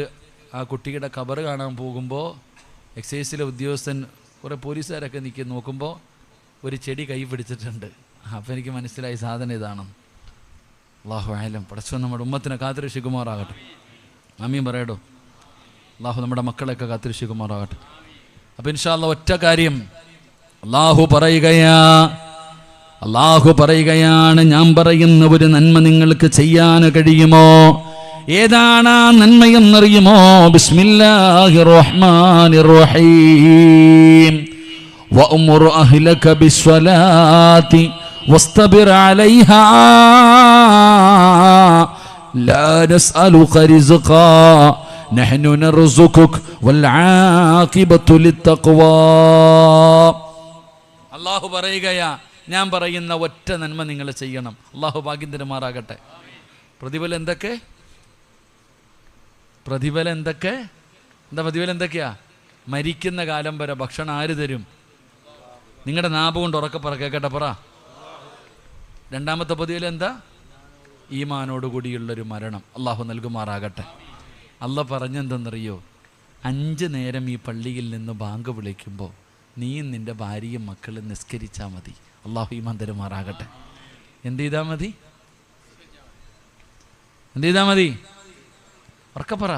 ആ കുട്ടിയുടെ ഖബർ കാണാൻ പോകുമ്പോൾ എക്സൈസിലെ ഉദ്യോഗസ്ഥൻ കുറേ പോലീസുകാരൊക്കെ നോക്കുമ്പോൾ ഒരു ചെടി കൈ പിടിച്ചിട്ടുണ്ട്. അപ്പോൾ എനിക്ക് മനസ്സിലായി സാധനം ഇതാണെന്ന്. അല്ലാഹു അഅലം. പടച്ചോൻ നമ്മുടെ ഉമ്മത്തിനെ കാത്തിരക്ഷിക്കുമാറാകട്ടെ. ആമീൻ പറയടോ. അല്ലാഹു നമ്മുടെ മക്കളെയൊക്കെ കാത്തിരക്ഷിക്കുമാറാകട്ടെ. അപ്പോൾ ഇൻഷാ അല്ലാഹ് ഒറ്റ കാര്യം അല്ലാഹു പറയുകയാണ്, ഞാൻ പറയുന്ന ഒരു നന്മ നിങ്ങൾക്ക് ചെയ്യാൻ കഴിയുമോ? ഏതാണ് ആ നന്മയെന്നറിയുമോ? ബിസ്മില്ലാഹിർ റഹ്മാനിർ റഹീം. വഅ്മുർ അഹ്ലക ബിസ്സലാത്തി വസ്തബിർ അലൈഹാ ലാ നസ്അലുക റിസ്ഖാ നഹ്നു നർസുകുക വൽ ആഖിബത്തു ലിത്തഖ്വാ. അല്ലാഹു പറയുകയാ, ഞാൻ പറയുന്ന ഒറ്റ നന്മ നിങ്ങൾ ചെയ്യണം. അല്ലാഹു ഭാഗ്യം തരുമാറാകട്ടെ. പ്രതിഫലം എന്തൊക്കെ? എന്താ പ്രതിഫലം എന്തൊക്കെയാ? മരിക്കുന്ന കാലം വരെ ഭക്ഷണം ആര് തരും? നിങ്ങളുടെ നാഭം കൊണ്ട് ഉറക്കെ പറ, കേൾക്കട്ടെ, പറ. രണ്ടാമത്തെ പ്രതിഫലം എന്താ? ഈമാനോടുകൂടിയുള്ളൊരു മരണം അള്ളാഹു നൽകുമാറാകട്ടെ. അള്ളാഹ് പറഞ്ഞെന്തെന്നറിയോ? 5 നേരം ഈ പള്ളിയിൽ നിന്ന് ബാങ്ക് വിളിക്കുമ്പോൾ നീയും നിൻ്റെ ഭാര്യയും മക്കളും നിസ്കരിച്ചാൽ മതി. അള്ളാഹു ഈമാൻ തരുമാറാകട്ടെ. എന്ത് ചെയ്താൽ മതി? എന്ത് ചെയ്താൽ മതി? ഉറക്കപ്പറ.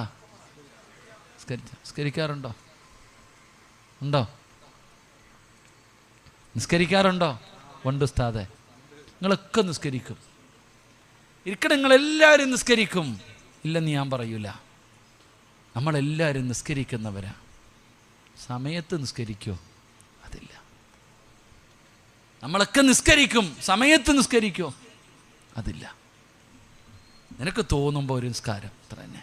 നിസ്കരിക്കാറുണ്ടോ? ഉണ്ടോ? നിസ്കരിക്കാറുണ്ടോ? ഉണ്ട് ഉസ്താദേ. നിങ്ങളൊക്കെ നിസ്കരിക്കും. ഇരിക്കട്ടെ, നിങ്ങളെല്ലാവരും നിസ്കരിക്കും. ഇല്ലെന്ന് ഞാൻ പറയൂല. നമ്മളെല്ലാവരും നിസ്കരിക്കുന്നവരാ. സമയത്ത് നിസ്കരിക്കോ? അതില്ല. നമ്മളൊക്കെ നിസ്കരിക്കും. സമയത്ത് നിസ്കരിക്കോ? അതില്ല. നിനക്ക് തോന്നുമ്പോൾ ഒരു നിസ്കാരം അത്ര തന്നെ.